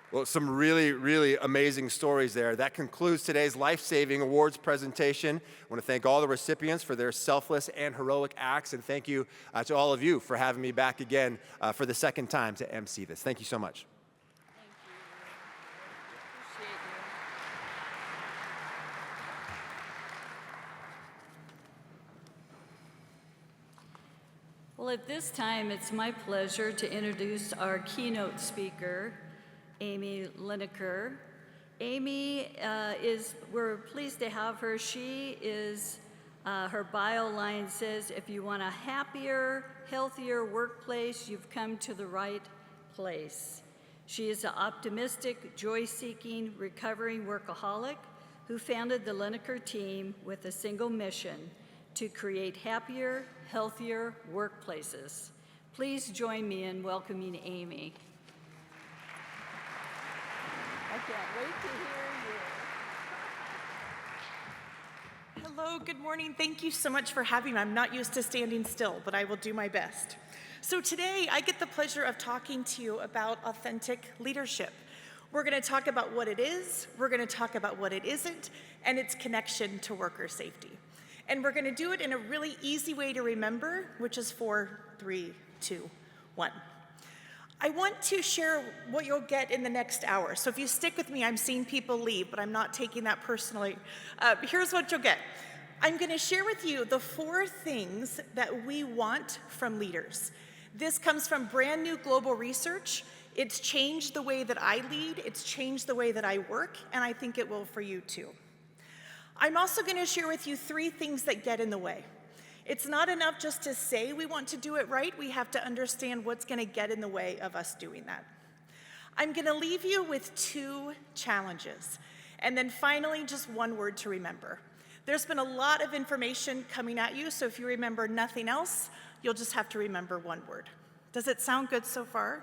Well, some really, really amazing stories there. That concludes today's life-saving awards presentation. I want to thank all the recipients for their selfless and heroic acts, and thank you to all of you for having me back again for the second time to MC this. Thank you so much. Thank you. Appreciate you. Well, at this time, it's my pleasure to introduce our keynote speaker, Amy Lineker. Amy we're pleased to have her. She is, her bio line says, if you want a happier, healthier workplace, you've come to the right place. She is an optimistic, joy-seeking, recovering workaholic who founded the Lineker team with a single mission: to create happier, healthier workplaces. Please join me in welcoming Amy. I can't wait to hear you. Hello, good morning. Thank you so much for having me. I'm not used to standing still, but I will do my best. So today, I get the pleasure of talking to you about authentic leadership. We're going to talk about what it is, we're going to talk about what it isn't, and its connection to worker safety. And we're going to do it in a really easy way to remember, which is 4, 3, 2, 1. I want to share what you'll get in the next hour. So if you stick with me, I'm seeing people leave, but I'm not taking that personally. Here's what you'll get. I'm going to share with you the 4 things that we want from leaders. This comes from brand new global research. It's changed the way that I lead, it's changed the way that I work, and I think it will for you too. I'm also going to share with you 3 things that get in the way. It's not enough just to say we want to do it right, we have to understand what's going to get in the way of us doing that. I'm going to leave you with 2 challenges, and then finally just 1 word to remember. There's been a lot of information coming at you, so if you remember nothing else, you'll just have to remember 1 word. Does it sound good so far?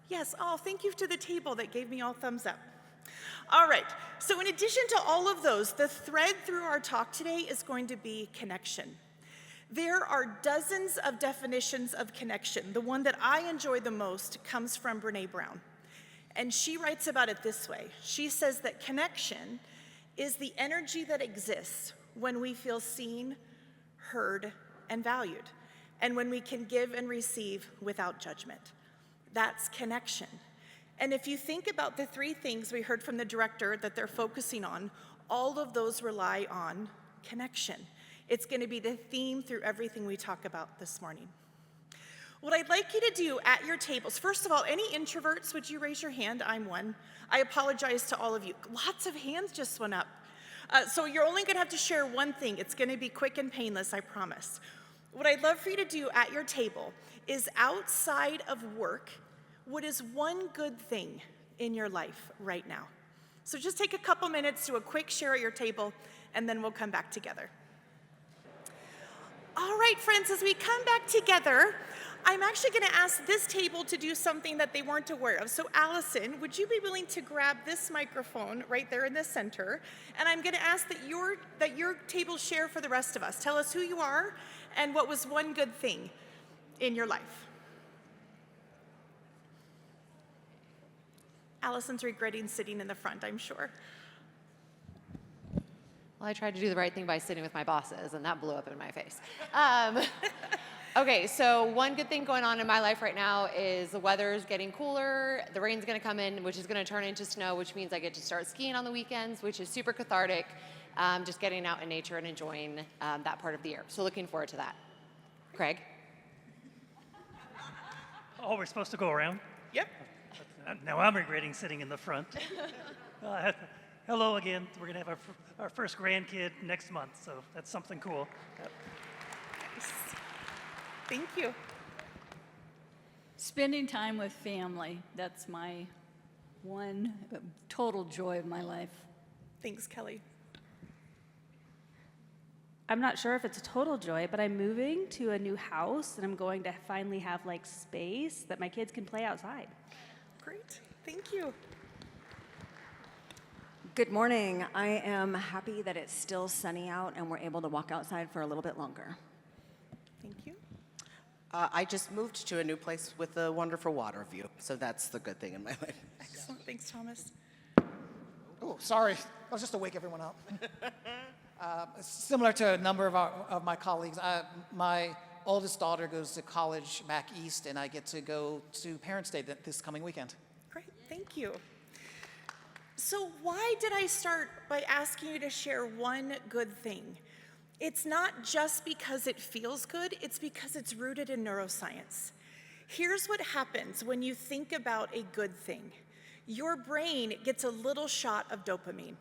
Yes, oh, thank you to the table that gave me all thumbs up. All right, so in addition to all of those, the thread through our talk today is going to be connection. There are dozens of definitions of connection. The one that I enjoy the most comes from Brené Brown. And she writes about it this way. She says that connection is the energy that exists when we feel seen, heard, and valued, and when we can give and receive without judgment. That's connection. And if you think about the 3 things we heard from the director that they're focusing on, all of those rely on connection. It's going to be the theme through everything we talk about this morning. What I'd like you to do at your tables, first of all, any introverts, would you raise your hand? I'm one. I apologize to all of you. Lots of hands just went up. So you're only going to have to share 1 thing. It's going to be quick and painless, I promise. What I'd love for you to do at your table is, outside of work, what is 1 good thing in your life right now? So just take a couple minutes, do a quick share at your table, and then we'll come back together. All right, friends, as we come back together, I'm actually going to ask this table to do something that they weren't aware of. So Allison, would you be willing to grab this microphone right there in the center? And I'm going to ask that your table share for the rest of us. Tell us who you are and what was 1 good thing in your life. Allison's regretting sitting in the front, I'm sure. Well, I tried to do the right thing by sitting with my bosses, and that blew up in my face. Okay, so 1 good thing going on in my life right now is the weather's getting cooler, the rain's gonna come in, which is gonna turn into snow, which means I get to start skiing on the weekends, which is super cathartic, just getting out in nature and enjoying that part of the year. So looking forward to that. Craig? Oh, we're supposed to go around? Yep. Now I'm regretting sitting in the front. Hello again. We're going to have our first grandkid next month, so that's something cool. Yep. Nice. Thank you. Spending time with family, that's my 1 total joy of my life. Thanks, Kelly. I'm not sure if it's a total joy, but I'm moving to a new house, and I'm going to finally have like space that my kids can play outside. Great. Thank you. Good morning. I am happy that it's still sunny out and we're able to walk outside for a little bit longer. Thank you. I just moved to a new place with a wonderful water view, so that's the good thing in my life. Excellent. Thanks, Thomas. Oh, sorry. I was just to wake everyone up. Similar to a number of my colleagues, my oldest daughter goes to college back east, and I get to go to Parents' Day this coming weekend. Great. Thank you. So why did I start by asking you to share 1 good thing? It's not just because it feels good, it's because it's rooted in neuroscience. Here's what happens when you think about a good thing. Your brain gets a little shot of dopamine.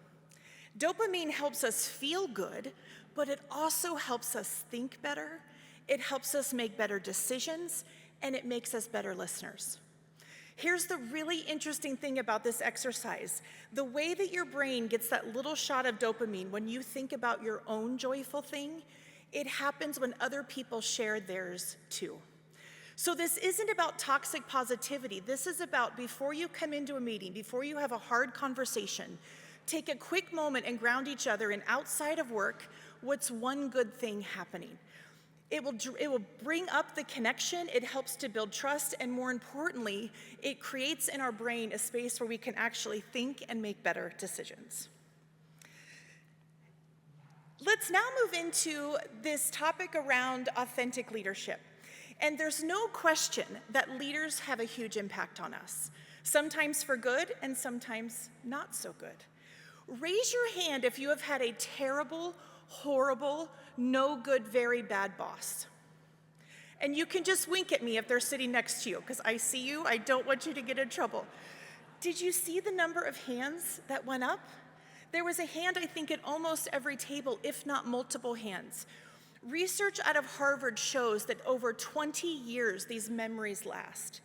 Dopamine helps us feel good, but it also helps us think better, it helps us make better decisions, and it makes us better listeners. Here's the really interesting thing about this exercise. The way that your brain gets that little shot of dopamine when you think about your own joyful thing, it happens when other people share theirs too. So this isn't about toxic positivity. This is about before you come into a meeting, before you have a hard conversation, take a quick moment and ground each other in outside of work, what's one good thing happening? It will bring up the connection, it helps to build trust, and more importantly, it creates in our brain a space where we can actually think and make better decisions. Let's now move into this topic around authentic leadership. And there's no question that leaders have a huge impact on us, sometimes for good and sometimes not so good. Raise your hand if you have had a terrible, horrible, no good, very bad boss. And you can just wink at me if they're sitting next to you, because I see you, I don't want you to get in trouble. Did you see the number of hands that went up? There was a hand, I think, at almost every table, if not multiple hands. Research out of Harvard shows that over 20 years, these memories last.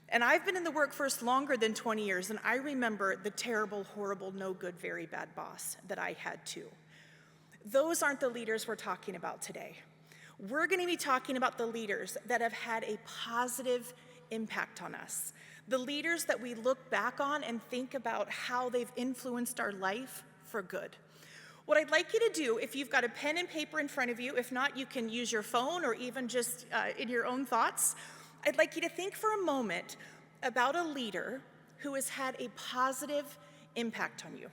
And I've been in the workforce longer than 20 years, and I remember the terrible, horrible, no good, very bad boss that I had too. Those aren't the leaders we're talking about today. We're going to be talking about the leaders that have had a positive impact on us. The leaders that we look back on and think about how they've influenced our life for good. What I'd like you to do, if you've got a pen and paper in front of you, if not, you can use your phone or even just in your own thoughts. I'd like you to think for a moment about a leader who has had a positive impact on you.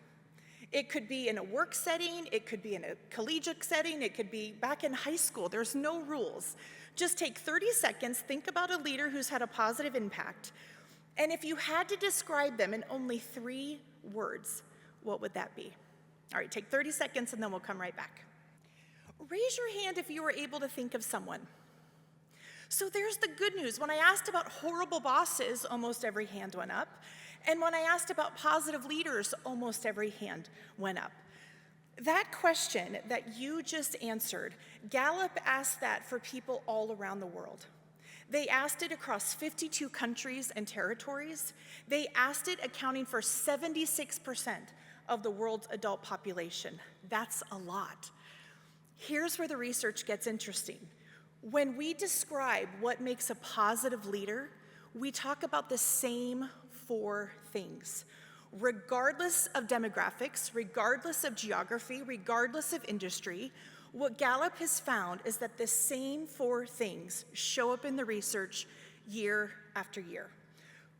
It could be in a work setting, it could be in a collegiate setting, it could be back in high school. There's no rules. Just take 30 seconds, think about a leader who's had a positive impact, and if you had to describe them in only 3 words, what would that be? All right, take 30 seconds and then we'll come right back. Raise your hand if you were able to think of someone. So there's the good news. When I asked about horrible bosses, almost every hand went up. And when I asked about positive leaders, almost every hand went up. That question that you just answered, Gallup asked that for people all around the world. They asked it across 52 countries and territories. They asked it accounting for 76% of the world's adult population. That's a lot. Here's where the research gets interesting. When we describe what makes a positive leader, we talk about the same 4 things. Regardless of demographics, regardless of geography, regardless of industry, what Gallup has found is that the same 4 things show up in the research year after year.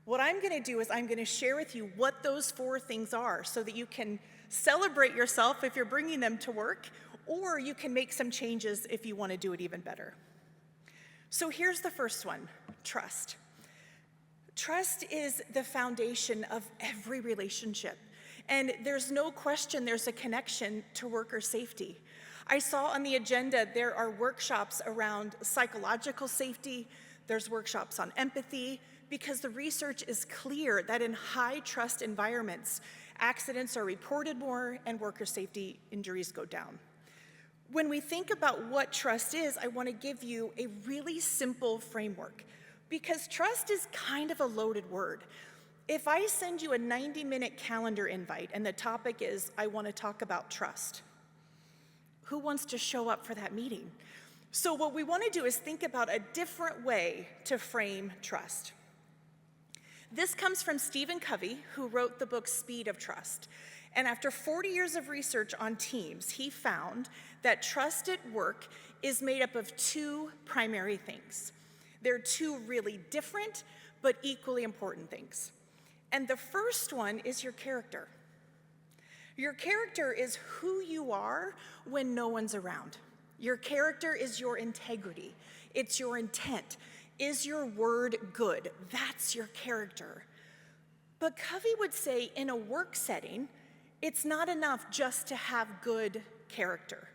What I'm going to do is I'm going to share with you what those 4 things are so that you can celebrate yourself if you're bringing them to work, or you can make some changes if you want to do it even better. So here's the first one, trust. Trust is the foundation of every relationship. And there's no question there's a connection to worker safety. I saw on the agenda there are workshops around psychological safety, there's workshops on empathy, because the research is clear that in high trust environments, accidents are reported more and worker safety injuries go down. When we think about what trust is, I want to give you a really simple framework, because trust is kind of a loaded word. If I send you a 90-minute calendar invite and the topic is, I want to talk about trust, who wants to show up for that meeting? So what we want to do is think about a different way to frame trust. This comes from Stephen Covey, who wrote the book Speed of Trust. And after 40 years of research on teams, he found that trust at work is made up of 2 primary things. They're 2 really different but equally important things. And the first one is your character. Your character is who you are when no one's around. Your character is your integrity. It's your intent. Is your word good? That's your character. But Covey would say in a work setting, it's not enough just to have good character.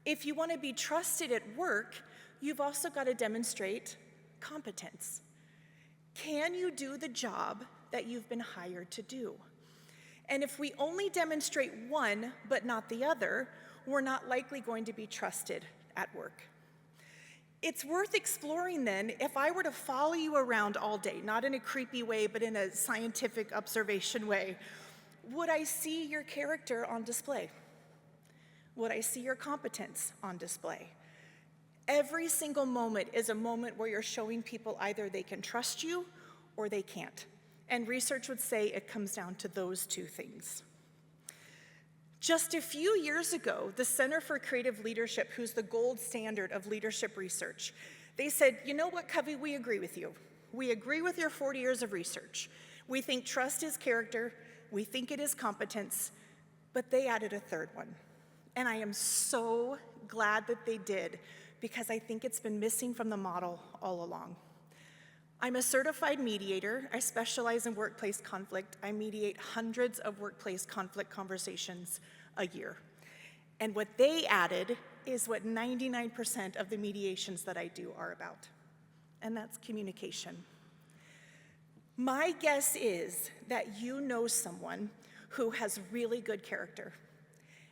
If you want to be trusted at work, you've also got to demonstrate competence. Can you do the job that you've been hired to do? And if we only demonstrate one but not the other, we're not likely going to be trusted at work. It's worth exploring then, if I were to follow you around all day, not in a creepy way, but in a scientific observation way, would I see your character on display? Would I see your competence on display? Every single moment is a moment where you're showing people either they can trust you or they can't. And research would say it comes down to those two things. Just a few years ago, the Center for Creative Leadership, who's the gold standard of leadership research, they said, you know what, Covey, we agree with you. We agree with your 40 years of research. We think trust is character, we think it is competence, but they added a third one. And I am so glad that they did, because I think it's been missing from the model all along. I'm a certified mediator. I specialize in workplace conflict. I mediate hundreds of workplace conflict conversations a year. And what they added is what 99% of the mediations that I do are about, and that's communication. My guess is that you know someone who has really good character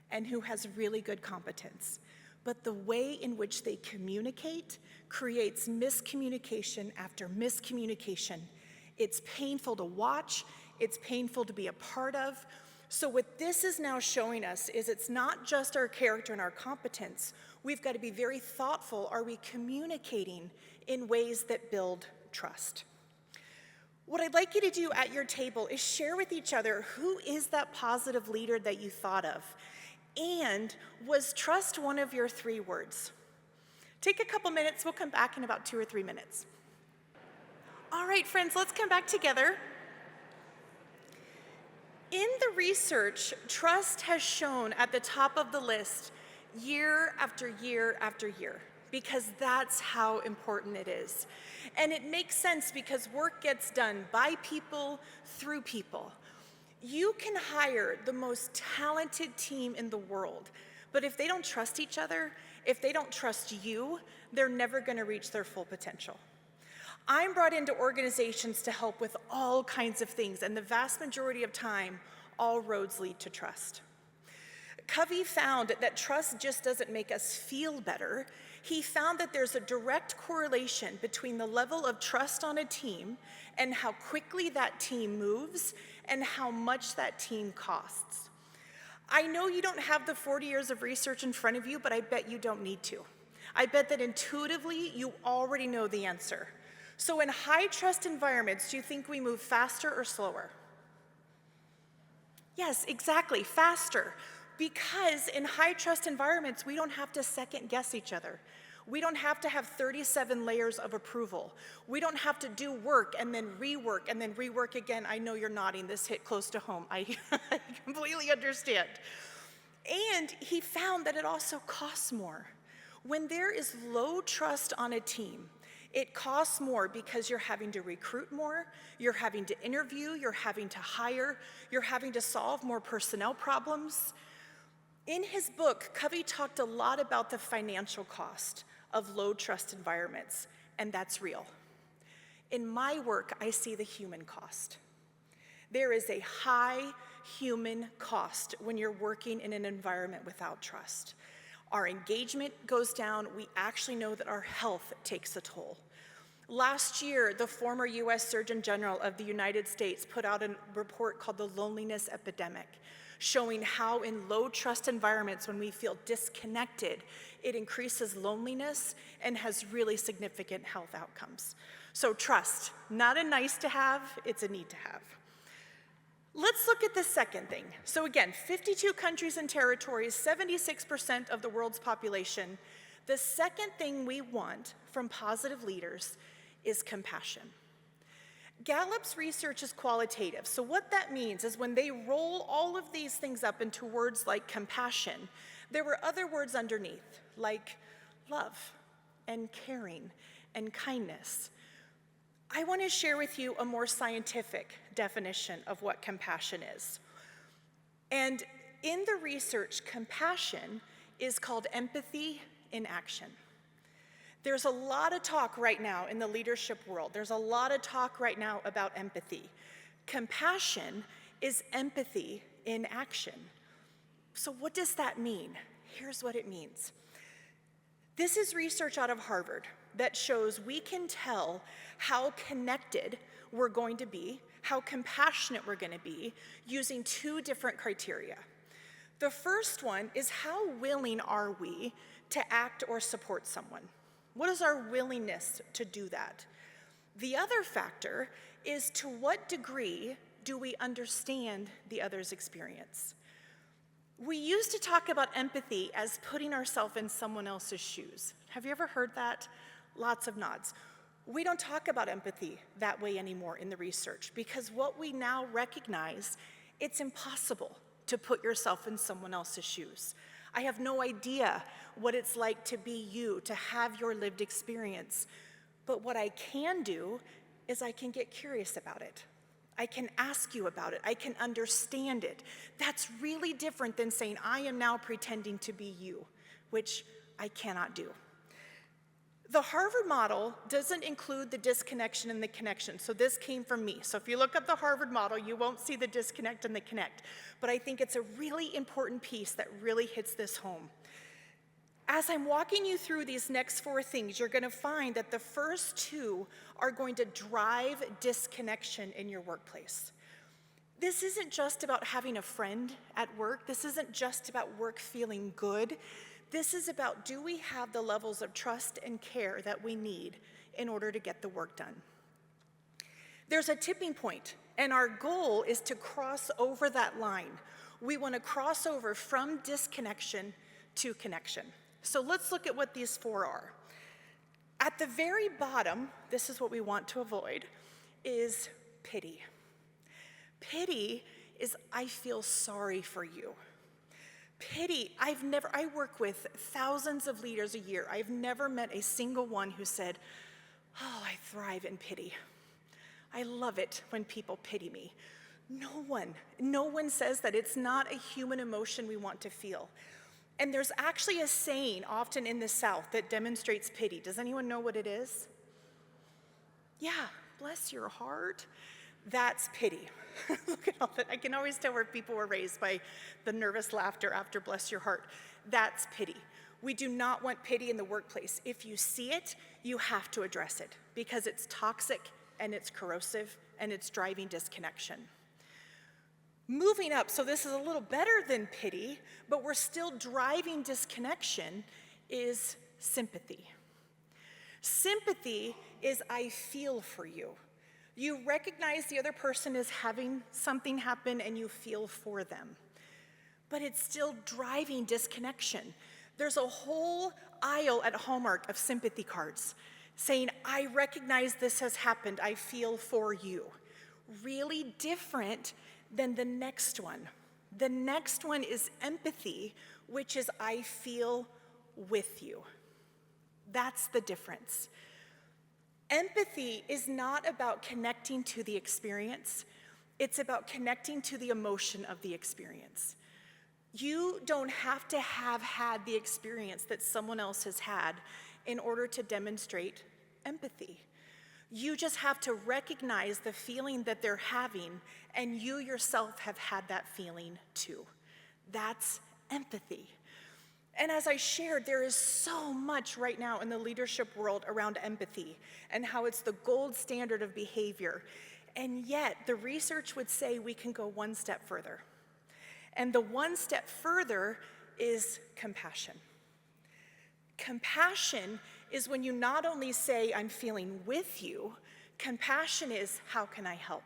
and who has really good competence, but the way in which they communicate creates miscommunication after miscommunication. It's painful to watch, it's painful to be a part of. So what this is now showing us is it's not just our character and our competence. We've got to be very thoughtful. Are we communicating in ways that build trust? What I'd like you to do at your table is share with each other, who is that positive leader that you thought of? And was trust one of your 3 words? Take a couple minutes, we'll come back in about 2 or 3 minutes. All right, friends, let's come back together. In the research, trust has shown at the top of the list year after year after year, because that's how important it is. And it makes sense because work gets done by people, through people. You can hire the most talented team in the world, but if they don't trust each other, if they don't trust you, they're never going to reach their full potential. I'm brought into organizations to help with all kinds of things, and the vast majority of time, all roads lead to trust. Covey found that trust just doesn't make us feel better. He found that there's a direct correlation between the level of trust on a team and how quickly that team moves and how much that team costs. I know you don't have the 40 years of research in front of you, but I bet you don't need to. I bet that intuitively you already know the answer. So in high trust environments, do you think we move faster or slower? Yes, exactly, faster. Because in high trust environments, we don't have to second guess each other. We don't have to have 37 layers of approval. We don't have to do work and then rework again. I know you're nodding, this hit close to home. I completely understand. And he found that it also costs more. When there is low trust on a team, it costs more because you're having to recruit more, you're having to interview, you're having to hire, you're having to solve more personnel problems. In his book, Covey talked a lot about the financial cost of low trust environments, and that's real. In my work, I see the human cost. There is a high human cost when you're working in an environment without trust. Our engagement goes down. We actually know that our health takes a toll. Last year, the former US Surgeon General of the United States put out a report called The Loneliness Epidemic, showing how in low trust environments, when we feel disconnected, it increases loneliness and has really significant health outcomes. So trust, not a nice to have, it's a need to have. Let's look at the second thing. So again, 52 countries and territories, 76% of the world's population. The second thing we want from positive leaders is compassion. Gallup's research is qualitative. So what that means is when they roll all of these things up into words like compassion, there were other words underneath, like love and caring and kindness. I want to share with you a more scientific definition of what compassion is. And in the research, compassion is called empathy in action. There's a lot of talk right now in the leadership world. There's a lot of talk right now about empathy. Compassion is empathy in action. So what does that mean? Here's what it means. This is research out of Harvard that shows we can tell how connected we're going to be, how compassionate we're going to be, using two different criteria. The first one is how willing are we to act or support someone? What is our willingness to do that? The other factor is to what degree do we understand the other's experience? We used to talk about empathy as putting ourselves in someone else's shoes. Have you ever heard that? Lots of nods. We don't talk about empathy that way anymore in the research because what we now recognize, it's impossible to put yourself in someone else's shoes. I have no idea what it's like to be you, to have your lived experience. But what I can do is I can get curious about it. I can ask you about it. I can understand it. That's really different than saying, I am now pretending to be you, which I cannot do. The Harvard model doesn't include the disconnection and the connection, so this came from me. So if you look up the Harvard model, you won't see the disconnect and the connect. But I think it's a really important piece that really hits this home. As I'm walking you through these next four things, you're going to find that the first two are going to drive disconnection in your workplace. This isn't just about having a friend at work. This isn't just about work feeling good. This is about, do we have the levels of trust and care that we need in order to get the work done? There's a tipping point, and our goal is to cross over that line. We want to cross over from disconnection to connection. So let's look at what these four are. At the very bottom, this is what we want to avoid, is pity. Pity is, I feel sorry for you. Pity, I work with thousands of leaders a year. I've never met a single one who said, oh, I thrive in pity. I love it when people pity me. No one says that. It's not a human emotion we want to feel. And there's actually a saying often in the South that demonstrates pity. Does anyone know what it is? Yeah, bless your heart. That's pity. Look at all that. I can always tell where people were raised by the nervous laughter after bless your heart. That's pity. We do not want pity in the workplace. If you see it, you have to address it because it's toxic and it's corrosive and it's driving disconnection. Moving up, so this is a little better than pity, but we're still driving disconnection, is sympathy. Sympathy is I feel for you. You recognize the other person is having something happen and you feel for them. But it's still driving disconnection. There's a whole aisle at Hallmark of sympathy cards saying, I recognize this has happened, I feel for you. Really different than the next one. The next one is empathy, which is I feel with you. That's the difference. Empathy is not about connecting to the experience. It's about connecting to the emotion of the experience. You don't have to have had the experience that someone else has had in order to demonstrate empathy. You just have to recognize the feeling that they're having, and you yourself have had that feeling too. That's empathy. And as I shared, there is so much right now in the leadership world around empathy and how it's the gold standard of behavior. And yet, the research would say we can go one step further. And the one step further is compassion. Compassion is when you not only say, I'm feeling with you, compassion is, how can I help?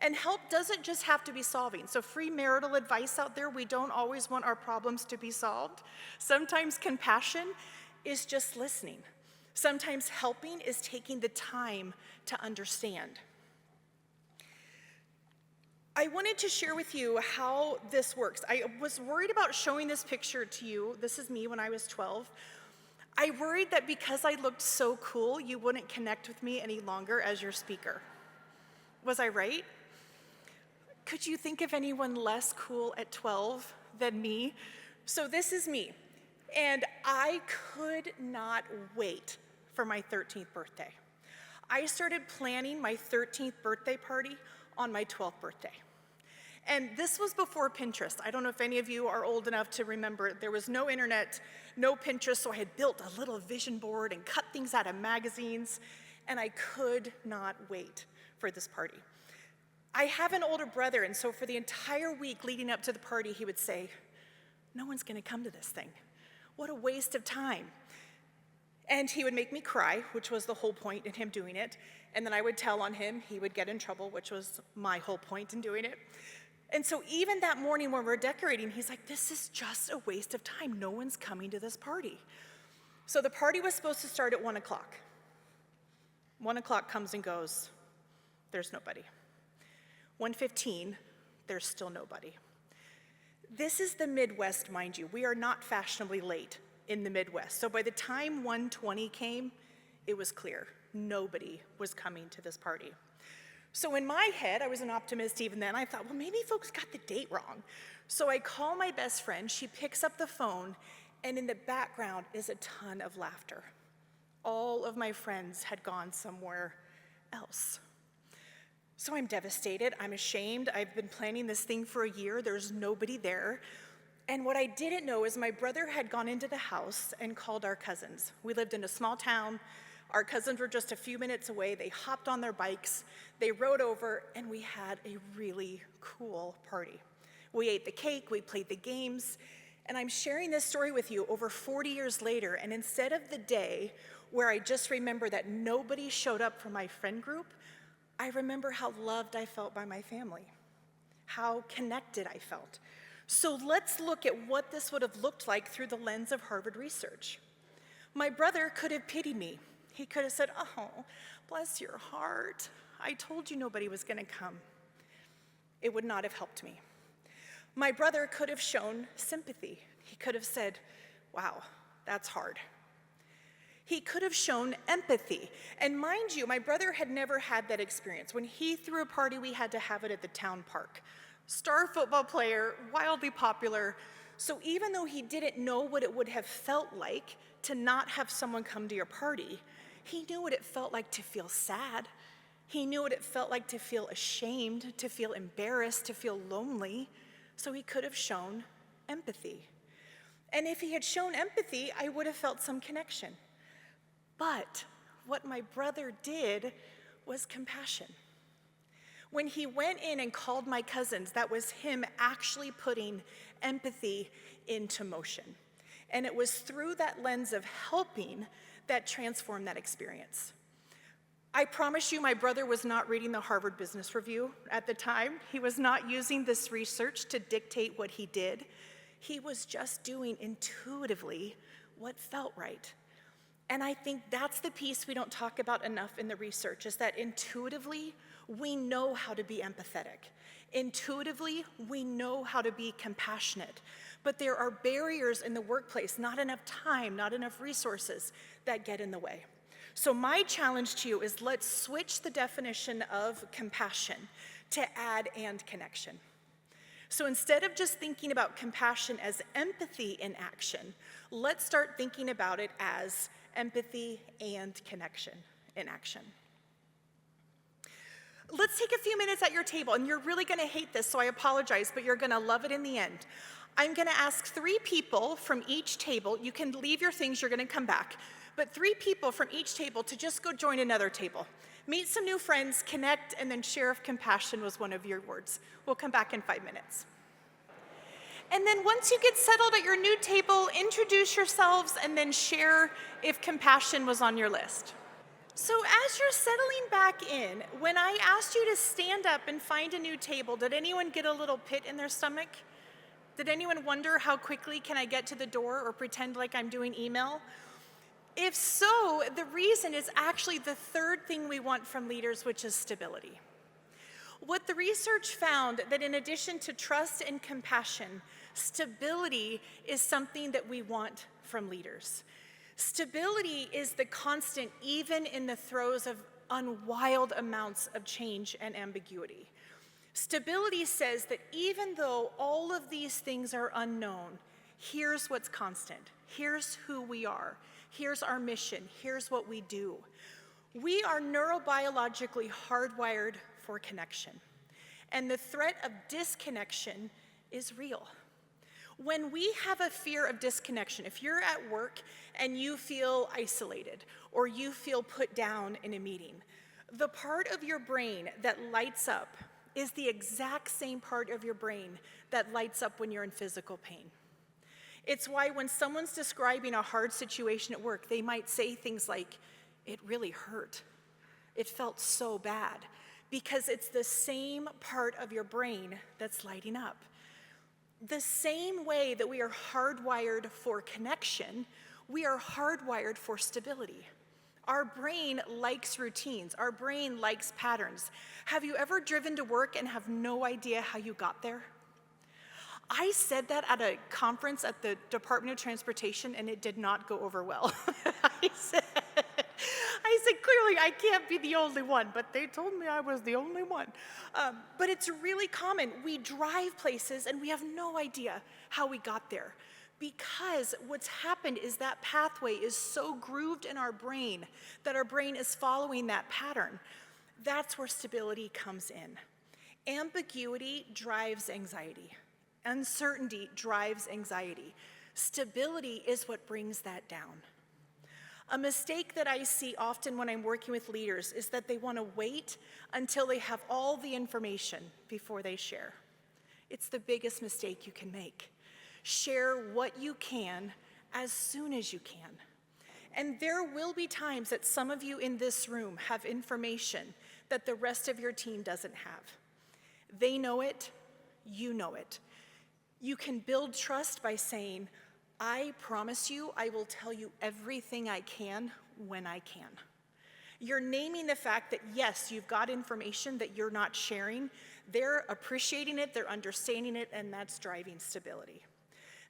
And help doesn't just have to be solving. So free marital advice out there, we don't always want our problems to be solved. Sometimes compassion is just listening. Sometimes helping is taking the time to understand. I wanted to share with you how this works. I was worried about showing this picture to you. This is me when I was 12. I worried that because I looked so cool, you wouldn't connect with me any longer as your speaker. Was I right? Could you think of anyone less cool at 12 than me, So this is me, and I could not wait for my 13th birthday. I started planning my 13th birthday party on my 12th birthday. And this was before Pinterest. I don't know if any of you are old enough to remember. There was no internet, no Pinterest, so I had built a little vision board and cut things out of magazines, and I could not wait for this party. I have an older brother, and so for the entire week leading up to the party, he would say, "No one's gonna come to this thing. What a waste of time." And he would make me cry, which was the whole point in him doing it. And then I would tell on him, he would get in trouble, which was my whole point in doing it. And so even that morning when we're decorating, he's like, "This is just a waste of time. No one's coming to this party." So the party was supposed to start at 1 o'clock. 1 o'clock comes and goes. There's nobody. 1:15, there's still nobody. This is the Midwest, mind you. We are not fashionably late in the Midwest. So by the time 1:20 came, it was clear. Nobody was coming to this party. So in my head, I was an optimist even then. I thought, well, maybe folks got the date wrong. So I call my best friend. She picks up the phone, and in the background is a ton of laughter. All of my friends had gone somewhere else. So I'm devastated. I'm ashamed. I've been planning this thing for a year. There's nobody there. And what I didn't know is my brother had gone into the house and called our cousins. We lived in a small town. Our cousins were just a few minutes away. They hopped on their bikes, they rode over, and we had a really cool party. We ate the cake, we played the games, and I'm sharing this story with you over 40 years later, and instead of the day where I just remember that nobody showed up for my friend group, I remember how loved I felt by my family, how connected I felt. So let's look at what this would have looked like through the lens of Harvard research. My brother could have pitied me. He could have said, "Oh, bless your heart. I told you nobody was gonna come." It would not have helped me. My brother could have shown sympathy. He could have said, "Wow, that's hard." He could have shown empathy. And mind you, my brother had never had that experience. When he threw a party, we had to have it at the town park. Star football player, wildly popular. So even though he didn't know what it would have felt like to not have someone come to your party, he knew what it felt like to feel sad. He knew what it felt like to feel ashamed, to feel embarrassed, to feel lonely. So he could have shown empathy. And if he had shown empathy, I would have felt some connection. But what my brother did was compassion. When he went in and called my cousins, that was him actually putting empathy into motion. And it was through that lens of helping that transformed that experience. I promise you, my brother was not reading the Harvard Business Review at the time. He was not using this research to dictate what he did. He was just doing intuitively what felt right. And I think that's the piece we don't talk about enough in the research, is that intuitively, we know how to be empathetic. Intuitively, we know how to be compassionate. But there are barriers in the workplace, not enough time, not enough resources that get in the way. So my challenge to you is let's switch the definition of compassion to add and connection. So instead of just thinking about compassion as empathy in action, let's start thinking about it as empathy and connection in action. Let's take a few minutes at your table, and you're really gonna hate this, so I apologize, but you're gonna love it in the end. I'm gonna ask 3 people from each table. You can leave your things, you're gonna come back. But 3 people from each table to just go join another table. Meet some new friends, connect, and then share if compassion was one of your words. We'll come back in 5 minutes. And then once you get settled at your new table, introduce yourselves and then share if compassion was on your list. So as you're settling back in, when I asked you to stand up and find a new table, did anyone get a little pit in their stomach? Did anyone wonder how quickly can I get to the door or pretend like I'm doing email? If so, the reason is actually the third thing we want from leaders, which is stability. What the research found that in addition to trust and compassion, stability is something that we want from leaders. Stability is the constant even in the throes of unwild amounts of change and ambiguity. Stability says that even though all of these things are unknown, Here's what's constant. Here's who we are. Here's our mission. Here's what we do. We are neurobiologically hardwired for connection, and the threat of disconnection is real. When we have a fear of disconnection, if you're at work and you feel isolated or you feel put down in a meeting, the part of your brain that lights up is the exact same part of your brain that lights up when you're in physical pain. It's why when someone's describing a hard situation at work, they might say things like, "It really hurt. It felt so bad," because it's the same part of your brain that's lighting up. The same way that we are hardwired for connection, we are hardwired for stability. Our brain likes routines. Our brain likes patterns. Have you ever driven to work and have no idea how you got there? I said that at a conference at the Department of Transportation, and it did not go over well. I said, clearly I can't be the only one, but they told me I was the only one. But it's really common. We drive places and we have no idea how we got there, because what's happened is that pathway is so grooved in our brain that our brain is following that pattern. That's where stability comes in. Ambiguity drives anxiety. Uncertainty drives anxiety. Stability is what brings that down. A mistake that I see often when I'm working with leaders is that they want to wait until they have all the information before they share. It's the biggest mistake you can make. Share what you can as soon as you can. And there will be times that some of you in this room have information that the rest of your team doesn't have. They know it, you know it. You can build trust by saying, "I promise you I will tell you everything I can when I can." You're naming the fact that yes, you've got information that you're not sharing. They're appreciating it, they're understanding it, and that's driving stability.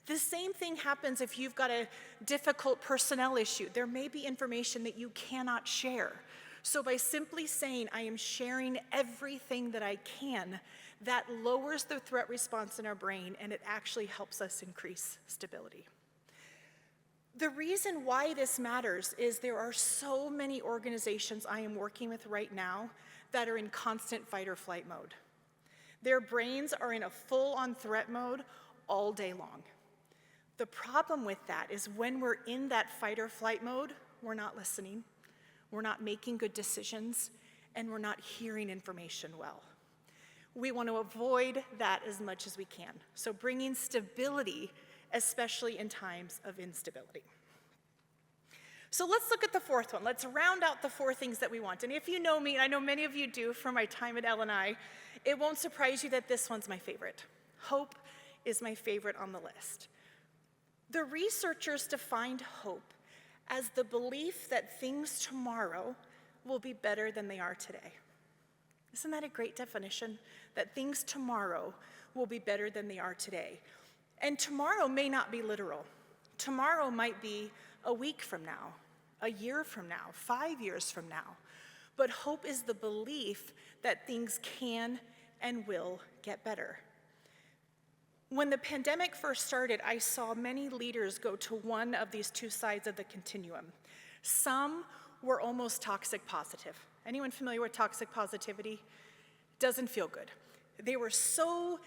The same thing happens if you've got a difficult personnel issue. There may be information that you cannot share. So by simply saying, "I am sharing everything that I can," that lowers the threat response in our brain, and it actually helps us increase stability. The reason why this matters is there are so many organizations I am working with right now that are in constant fight or flight mode. Their brains are in a full-on threat mode all day long. The problem with that is when we're in that fight or flight mode, we're not listening, we're not making good decisions, and we're not hearing information well. We want to avoid that as much as we can. So bringing stability, especially in times of instability. So let's look at the fourth one. Let's round out the four things that we want. And if you know me, and I know many of you do from my time at L&I, it won't surprise you that this one's my favorite. Hope is my favorite on the list. The researchers defined hope as the belief that things tomorrow will be better than they are today. Isn't that a great definition? That things tomorrow will be better than they are today. And tomorrow may not be literal. Tomorrow might be a week from now, a year from now, 5 years from now. But hope is the belief that things can and will get better. When the pandemic first started, I saw many leaders go to one of these two sides of the continuum. Some were almost toxic positive. Anyone familiar with toxic positivity? Doesn't feel good. They were so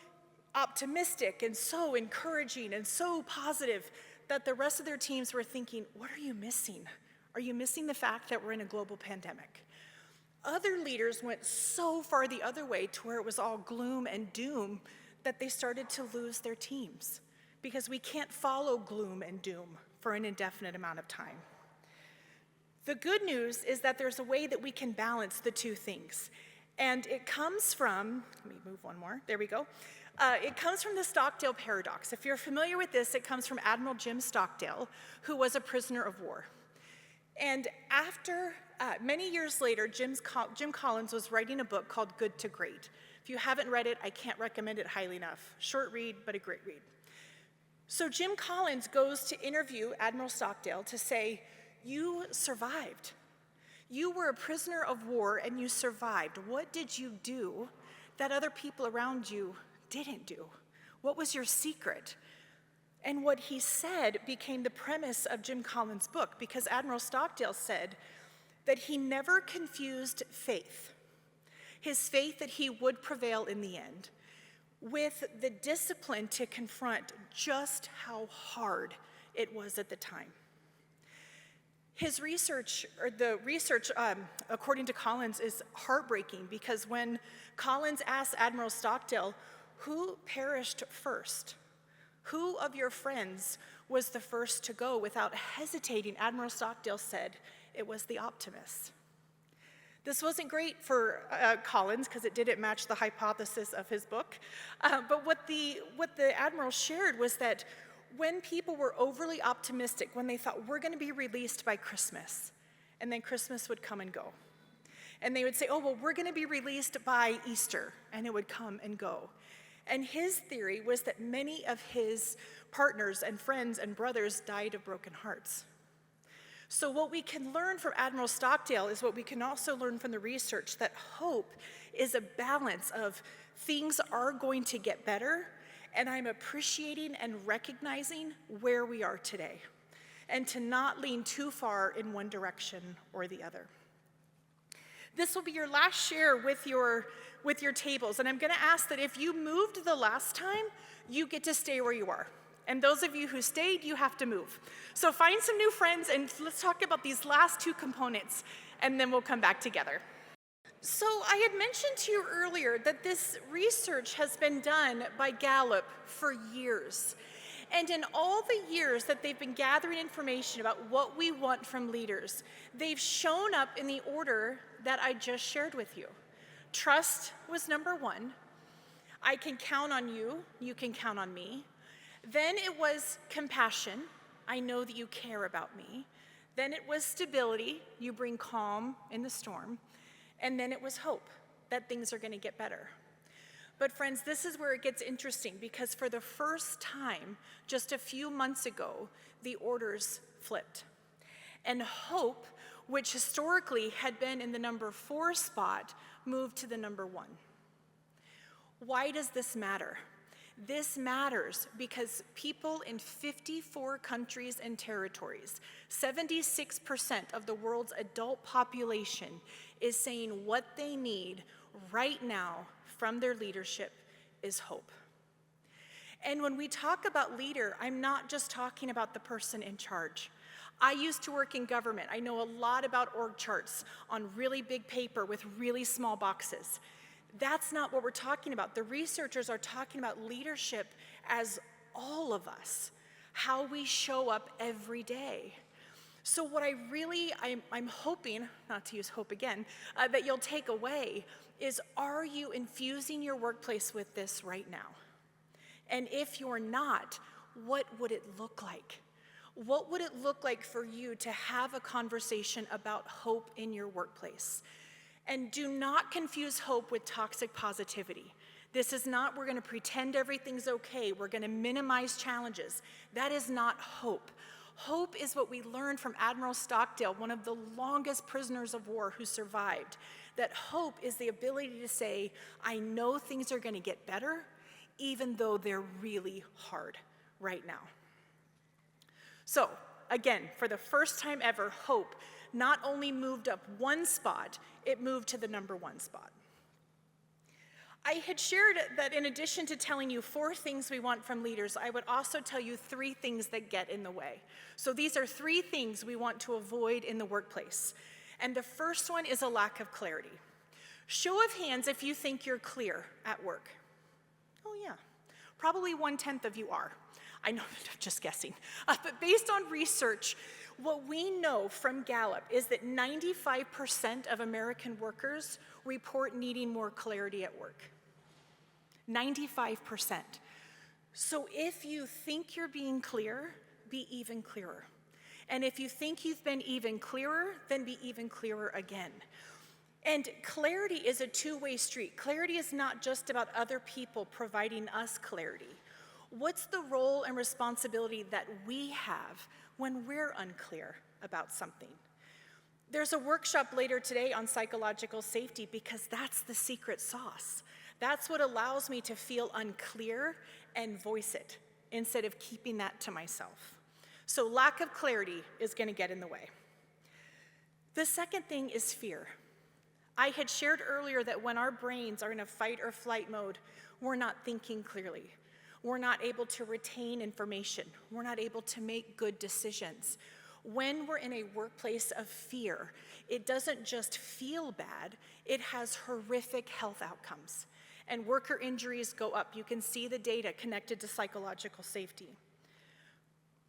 optimistic and so encouraging and so positive that the rest of their teams were thinking, what are you missing? Are you missing the fact that we're in a global pandemic? Other leaders went so far the other way to where it was all gloom and doom that they started to lose their teams, because we can't follow gloom and doom for an indefinite amount of time. The good news is that there's a way that we can balance the two things. And it comes from, let me move one more, there we go. It comes from the Stockdale paradox. If you're familiar with this, it comes from Admiral Jim Stockdale, who was a prisoner of war. And after, many years later, Jim Collins was writing a book called Good to Great. If you haven't read it, I can't recommend it highly enough. Short read, but a great read. So Jim Collins goes to interview Admiral Stockdale to say, you survived. You were a prisoner of war and you survived. What did you do that other people around you didn't do? What was your secret? And what he said became the premise of Jim Collins' book, because Admiral Stockdale said that he never confused faith, his faith that he would prevail in the end, with the discipline to confront just how hard it was at the time. His research, or the research, according to Collins, is heartbreaking, because when Collins asked Admiral Stockdale, who perished first? Who of your friends was the first to go? Without hesitating, Admiral Stockdale said it was the optimists. This wasn't great for Collins, because it didn't match the hypothesis of his book. But what the Admiral shared was that when people were overly optimistic, when they thought, we're going to be released by Christmas, and then Christmas would come and go. And they would say, oh, well, we're going to be released by Easter, and it would come and go. And his theory was that many of his partners and friends and brothers died of broken hearts. So what we can learn from Admiral Stockdale is what we can also learn from the research, that hope is a balance of things are going to get better, and I'm appreciating and recognizing where we are today, and to not lean too far in one direction or the other. This will be your last share with your tables, and I'm going to ask that if you moved the last time, you get to stay where you are. And those of you who stayed, you have to move. So find some new friends, and let's talk about these last two components, and then we'll come back together. So I had mentioned to you earlier that this research has been done by Gallup for years. And in all the years that they've been gathering information about what we want from leaders, they've shown up in the order that I just shared with you. Trust was number one. I can count on you, you can count on me. Then it was compassion. I know that you care about me. Then it was stability. You bring calm in the storm. And then it was hope, that things are going to get better. But friends, this is where it gets interesting, because for the first time, just a few months ago, the orders flipped. And hope, which historically had been in the number 4 spot, moved to the number 1. Why does this matter? This matters because people in 54 countries and territories, 76% of the world's adult population, is saying what they need right now from their leadership is hope. And when we talk about leader, I'm not just talking about the person in charge. I used to work in government. I know a lot about org charts on really big paper with really small boxes. That's not what we're talking about. The researchers are talking about leadership as all of us, how we show up every day. So what I'm hoping, not to use hope again, that you'll take away is, are you infusing your workplace with this right now? And if you're not, what would it look like? What would it look like for you to have a conversation about hope in your workplace? And do not confuse hope with toxic positivity. This is not, we're going to pretend everything's okay, we're going to minimize challenges. That is not hope. Hope is what we learned from Admiral Stockdale, one of the longest prisoners of war who survived. That hope is the ability to say, I know things are going to get better, even though they're really hard right now. So, again, for the first time ever, hope not only moved up 1 spot, it moved to the number 1 spot. I had shared that in addition to telling you 4 things we want from leaders, I would also tell you 3 things that get in the way. So these are 3 things we want to avoid in the workplace. And the first one is a lack of clarity. Show of hands if you think you're clear at work. Oh yeah, probably 1/10 of you are. I know, I'm just guessing. But based on research, what we know from Gallup is that 95% of American workers report needing more clarity at work. 95%. So if you think you're being clear, be even clearer. And if you think you've been even clearer, then be even clearer again. And clarity is a two-way street. Clarity is not just about other people providing us clarity. What's the role and responsibility that we have when we're unclear about something? There's a workshop later today on psychological safety because that's the secret sauce. That's what allows me to feel unclear and voice it instead of keeping that to myself. So lack of clarity is going to get in the way. The second thing is fear. I had shared earlier that when our brains are in a fight or flight mode, we're not thinking clearly. We're not able to retain information. We're not able to make good decisions. When we're in a workplace of fear, it doesn't just feel bad, it has horrific health outcomes. And worker injuries go up. You can see the data connected to psychological safety.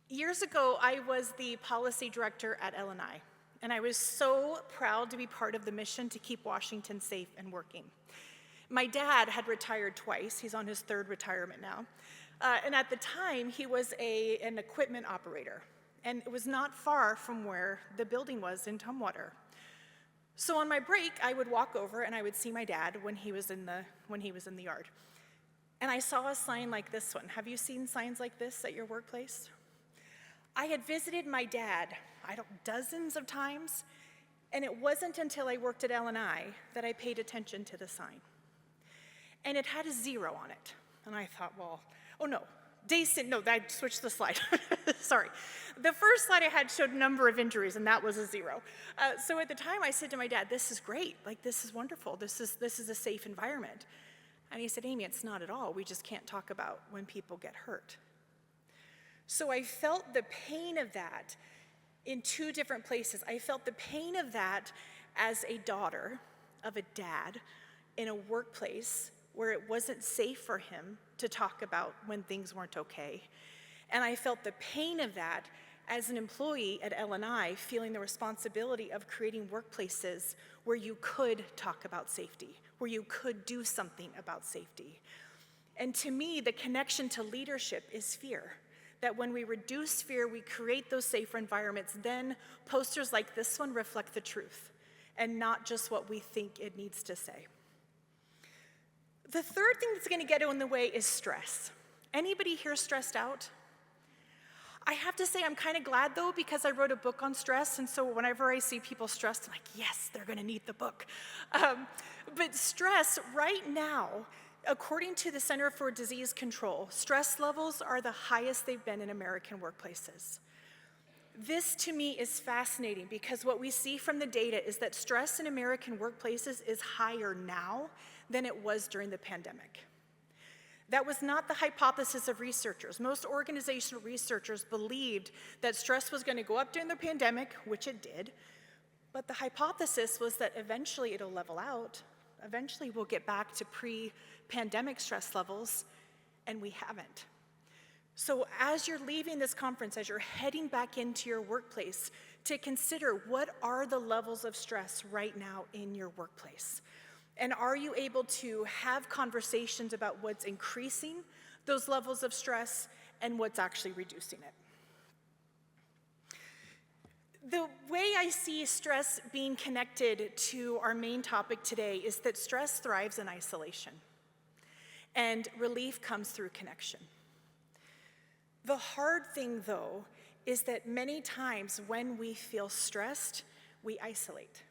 Years ago, I was the policy director at LNI, and I was so proud to be part of the mission to keep Washington safe and working. My dad had retired twice. He's on his third retirement now. And at the time, he was an equipment operator. And it was not far from where the building was in Tumwater. So on my break, I would walk over and I would see my dad when he was in the yard. And I saw a sign like this one. Have you seen signs like this at your workplace? I had visited my dad, dozens of times, and it wasn't until I worked at LNI that I paid attention to the sign. And it had a 0 on it. And I thought, well, oh no. I switched the slide. Sorry. The first slide I had showed number of injuries, and that was a 0. So at the time, I said to my dad, this is great. Like, this is wonderful. This is a safe environment. And he said, Amy, it's not at all. We just can't talk about when people get hurt. So I felt the pain of that in 2 different places. I felt the pain of that as a daughter of a dad in a workplace where it wasn't safe for him to talk about when things weren't okay. And I felt the pain of that as an employee at LNI, feeling the responsibility of creating workplaces where you could talk about safety, where you could do something about safety. And to me, the connection to leadership is fear. That when we reduce fear, we create those safer environments, then posters like this one reflect the truth and not just what we think it needs to say. The third thing that's going to get in the way is stress. Anybody here stressed out? I have to say I'm kind of glad though, because I wrote a book on stress, and so whenever I see people stressed, I'm like, yes, they're going to need the book. But stress right now, according to the Center for Disease Control, stress levels are the highest they've been in American workplaces. This to me is fascinating because what we see from the data is that stress in American workplaces is higher now than it was during the pandemic. That was not the hypothesis of researchers. Most organizational researchers believed that stress was going to go up during the pandemic, which it did, but the hypothesis was that eventually it'll level out. Eventually we'll get back to pre-pandemic stress levels, and we haven't. So as you're leaving this conference, as you're heading back into your workplace, to consider what are the levels of stress right now in your workplace. And are you able to have conversations about what's increasing those levels of stress and what's actually reducing it? The way I see stress being connected to our main topic today is that stress thrives in isolation, and relief comes through connection. The hard thing, though, is that many times when we feel stressed, we isolate.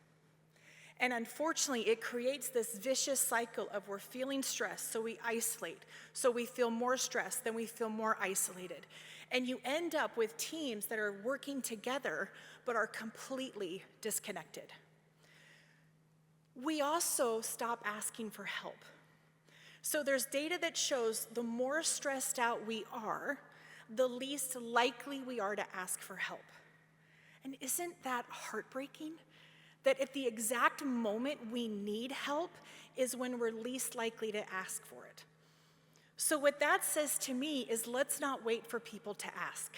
And unfortunately, it creates this vicious cycle of we're feeling stressed, so we isolate. So we feel more stressed, then we feel more isolated. And you end up with teams that are working together, but are completely disconnected. We also stop asking for help. So there's data that shows the more stressed out we are, the least likely we are to ask for help. And isn't that heartbreaking? That at the exact moment we need help is when we're least likely to ask for it. So what that says to me is let's not wait for people to ask.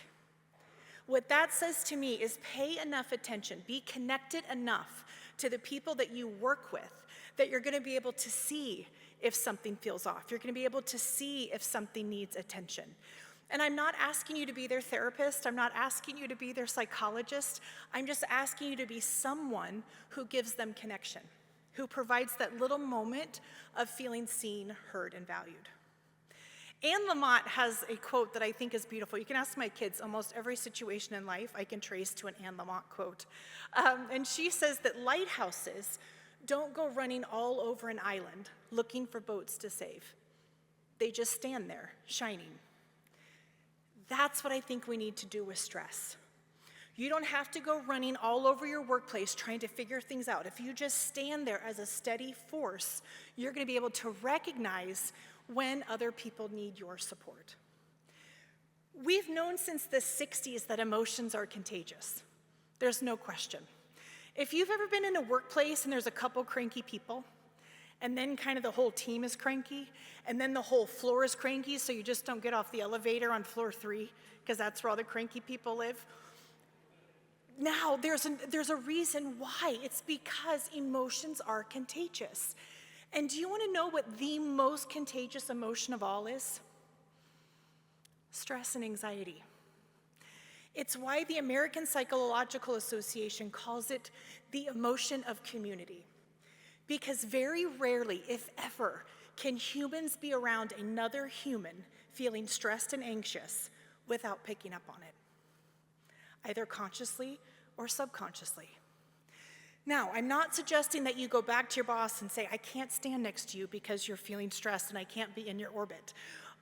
What that says to me is pay enough attention, be connected enough to the people that you work with that you're gonna be able to see if something feels off. You're gonna be able to see if something needs attention. And I'm not asking you to be their therapist. I'm not asking you to be their psychologist. I'm just asking you to be someone who gives them connection, who provides that little moment of feeling seen, heard, and valued. Anne Lamott has a quote that I think is beautiful. You can ask my kids, almost every situation in life I can trace to an Anne Lamott quote. And she says that lighthouses don't go running all over an island looking for boats to save. They just stand there, shining. That's what I think we need to do with stress. You don't have to go running all over your workplace trying to figure things out. If you just stand there as a steady force, you're going to be able to recognize when other people need your support. We've known since the 60s that emotions are contagious. There's no question. If you've ever been in a workplace and there's a couple cranky people, and then kind of the whole team is cranky, and then the whole floor is cranky, so you just don't get off the elevator on floor 3, because that's where all the cranky people live. Now, there's a reason why. It's because emotions are contagious. And do you want to know what the most contagious emotion of all is? Stress and anxiety. It's why the American Psychological Association calls it the emotion of community. Because very rarely, if ever, can humans be around another human feeling stressed and anxious without picking up on it, either consciously or subconsciously. Now, I'm not suggesting that you go back to your boss and say, I can't stand next to you because you're feeling stressed and I can't be in your orbit.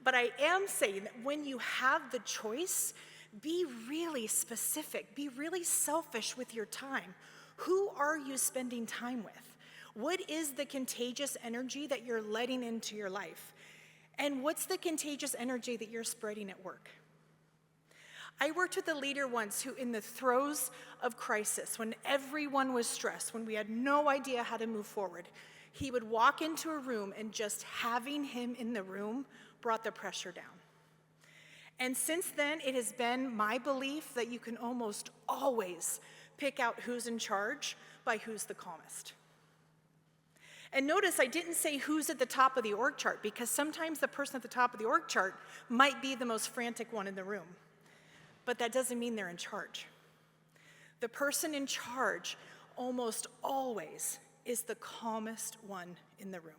But I am saying that when you have the choice, be really specific, be really selfish with your time. Who are you spending time with? What is the contagious energy that you're letting into your life? And what's the contagious energy that you're spreading at work? I worked with a leader once who, in the throes of crisis, when everyone was stressed, when we had no idea how to move forward, he would walk into a room and just having him in the room brought the pressure down. And since then, it has been my belief that you can almost always pick out who's in charge by who's the calmest. And notice I didn't say who's at the top of the org chart, because sometimes the person at the top of the org chart might be the most frantic one in the room. But that doesn't mean they're in charge. The person in charge almost always is the calmest one in the room.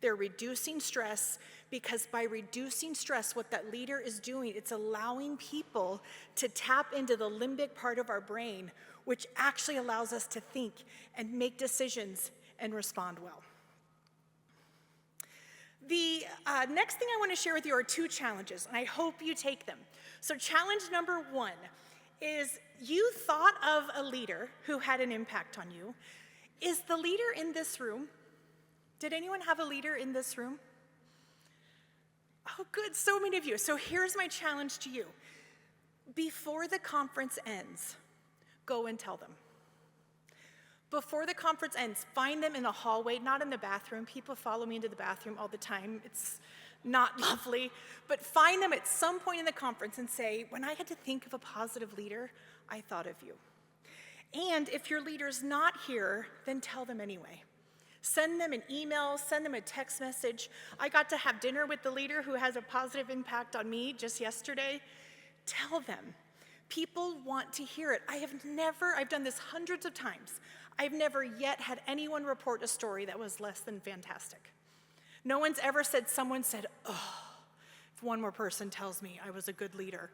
They're reducing stress, because by reducing stress, what that leader is doing, it's allowing people to tap into the limbic part of our brain, which actually allows us to think and make decisions and respond well. The next thing I want to share with you are 2 challenges, and I hope you take them. So challenge number 1 is, you thought of a leader who had an impact on you. Is the leader in this room? Did anyone have a leader in this room? Oh, good, so many of you. So here's my challenge to you. Before the conference ends, go and tell them. Before the conference ends, find them in the hallway, not in the bathroom. People follow me into the bathroom all the time. It's not lovely. But find them at some point in the conference and say, when I had to think of a positive leader, I thought of you. And if your leader's not here, then tell them anyway. Send them an email, send them a text message. I got to have dinner with the leader who has a positive impact on me just yesterday. Tell them. People want to hear it. I've done this hundreds of times. I've never yet had anyone report a story that was less than fantastic. No one's ever said, someone said, oh, if one more person tells me I was a good leader.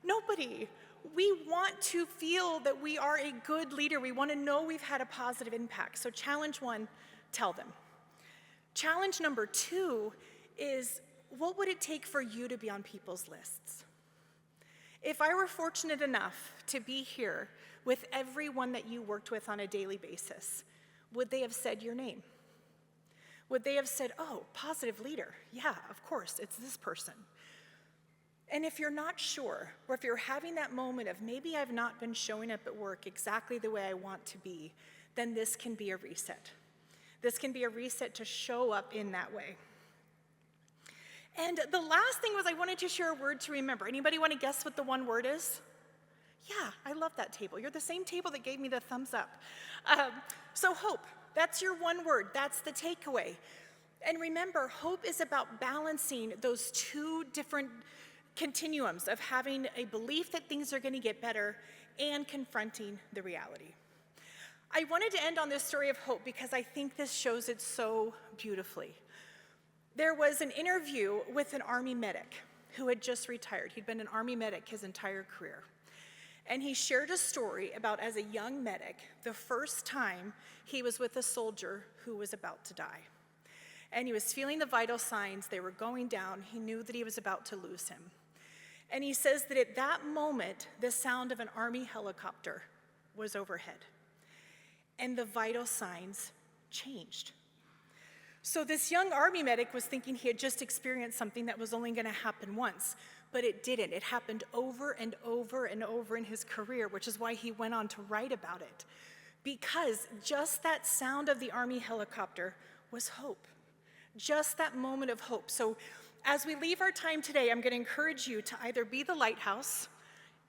Nobody. We want to feel that we are a good leader. We want to know we've had a positive impact. So challenge 1, tell them. Challenge number 2 is, what would it take for you to be on people's lists? If I were fortunate enough to be here with everyone that you worked with on a daily basis, would they have said your name? Would they have said, oh, positive leader? Yeah, of course, it's this person. And if you're not sure, or if you're having that moment of maybe I've not been showing up at work exactly the way I want to be, then this can be a reset. This can be a reset to show up in that way. And the last thing was, I wanted to share a word to remember. Anybody want to guess what the one word is? Yeah, I love that table. You're the same table that gave me the thumbs up. So hope, that's your one word. That's the takeaway. And remember, hope is about balancing those 2 different continuums of having a belief that things are going to get better and confronting the reality. I wanted to end on this story of hope because I think this shows it so beautifully. There was an interview with an Army medic who had just retired. He'd been an Army medic his entire career. And he shared a story about, as a young medic, the first time he was with a soldier who was about to die. And he was feeling the vital signs. They were going down. He knew that he was about to lose him. And he says that at that moment, the sound of an Army helicopter was overhead. And the vital signs changed. So this young Army medic was thinking he had just experienced something that was only going to happen once, but it didn't. It happened over and over and over in his career, which is why he went on to write about it. Because just that sound of the Army helicopter was hope. Just that moment of hope. So as we leave our time today, I'm going to encourage you to either be the lighthouse,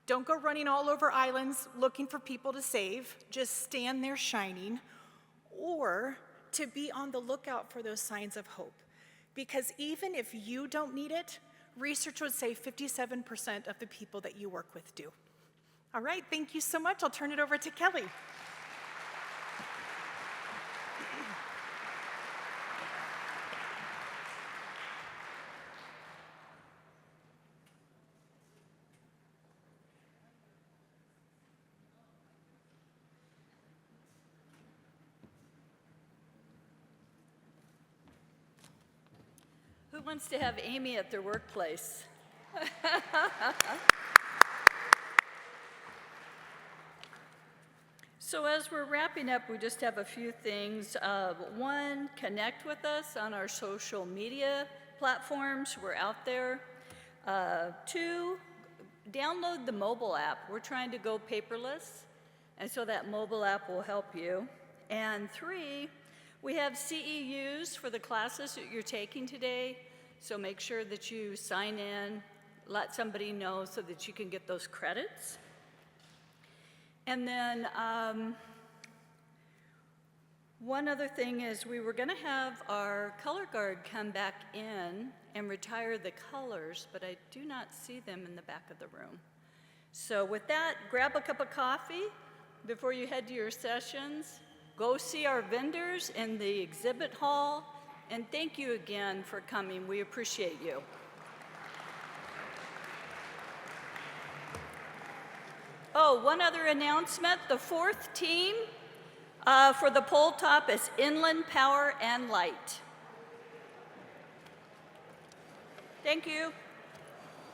don't go running all over islands looking for people to save, just stand there shining, or to be on the lookout for those signs of hope. Because even if you don't need it, research would say 57% of the people that you work with do. All right, thank you so much. I'll turn it over to Kelly. Who wants to have Amy at their workplace? So as we're wrapping up, we just have a few things. One, connect with us on our social media platforms. We're out there. Two, download the mobile app. We're trying to go paperless, and so that mobile app will help you. And three, we have CEUs for the classes that you're taking today, so make sure that you sign in, let somebody know so that you can get those credits. And then one other thing is we were gonna have our color guard come back in and retire the colors, but I do not see them in the back of the room. So with that, grab a cup of coffee before you head to your sessions. Go see our vendors in the exhibit hall, and thank you again for coming. We appreciate you. Oh, one other announcement. The fourth team for the pole top is Inland Power and Light. Thank you.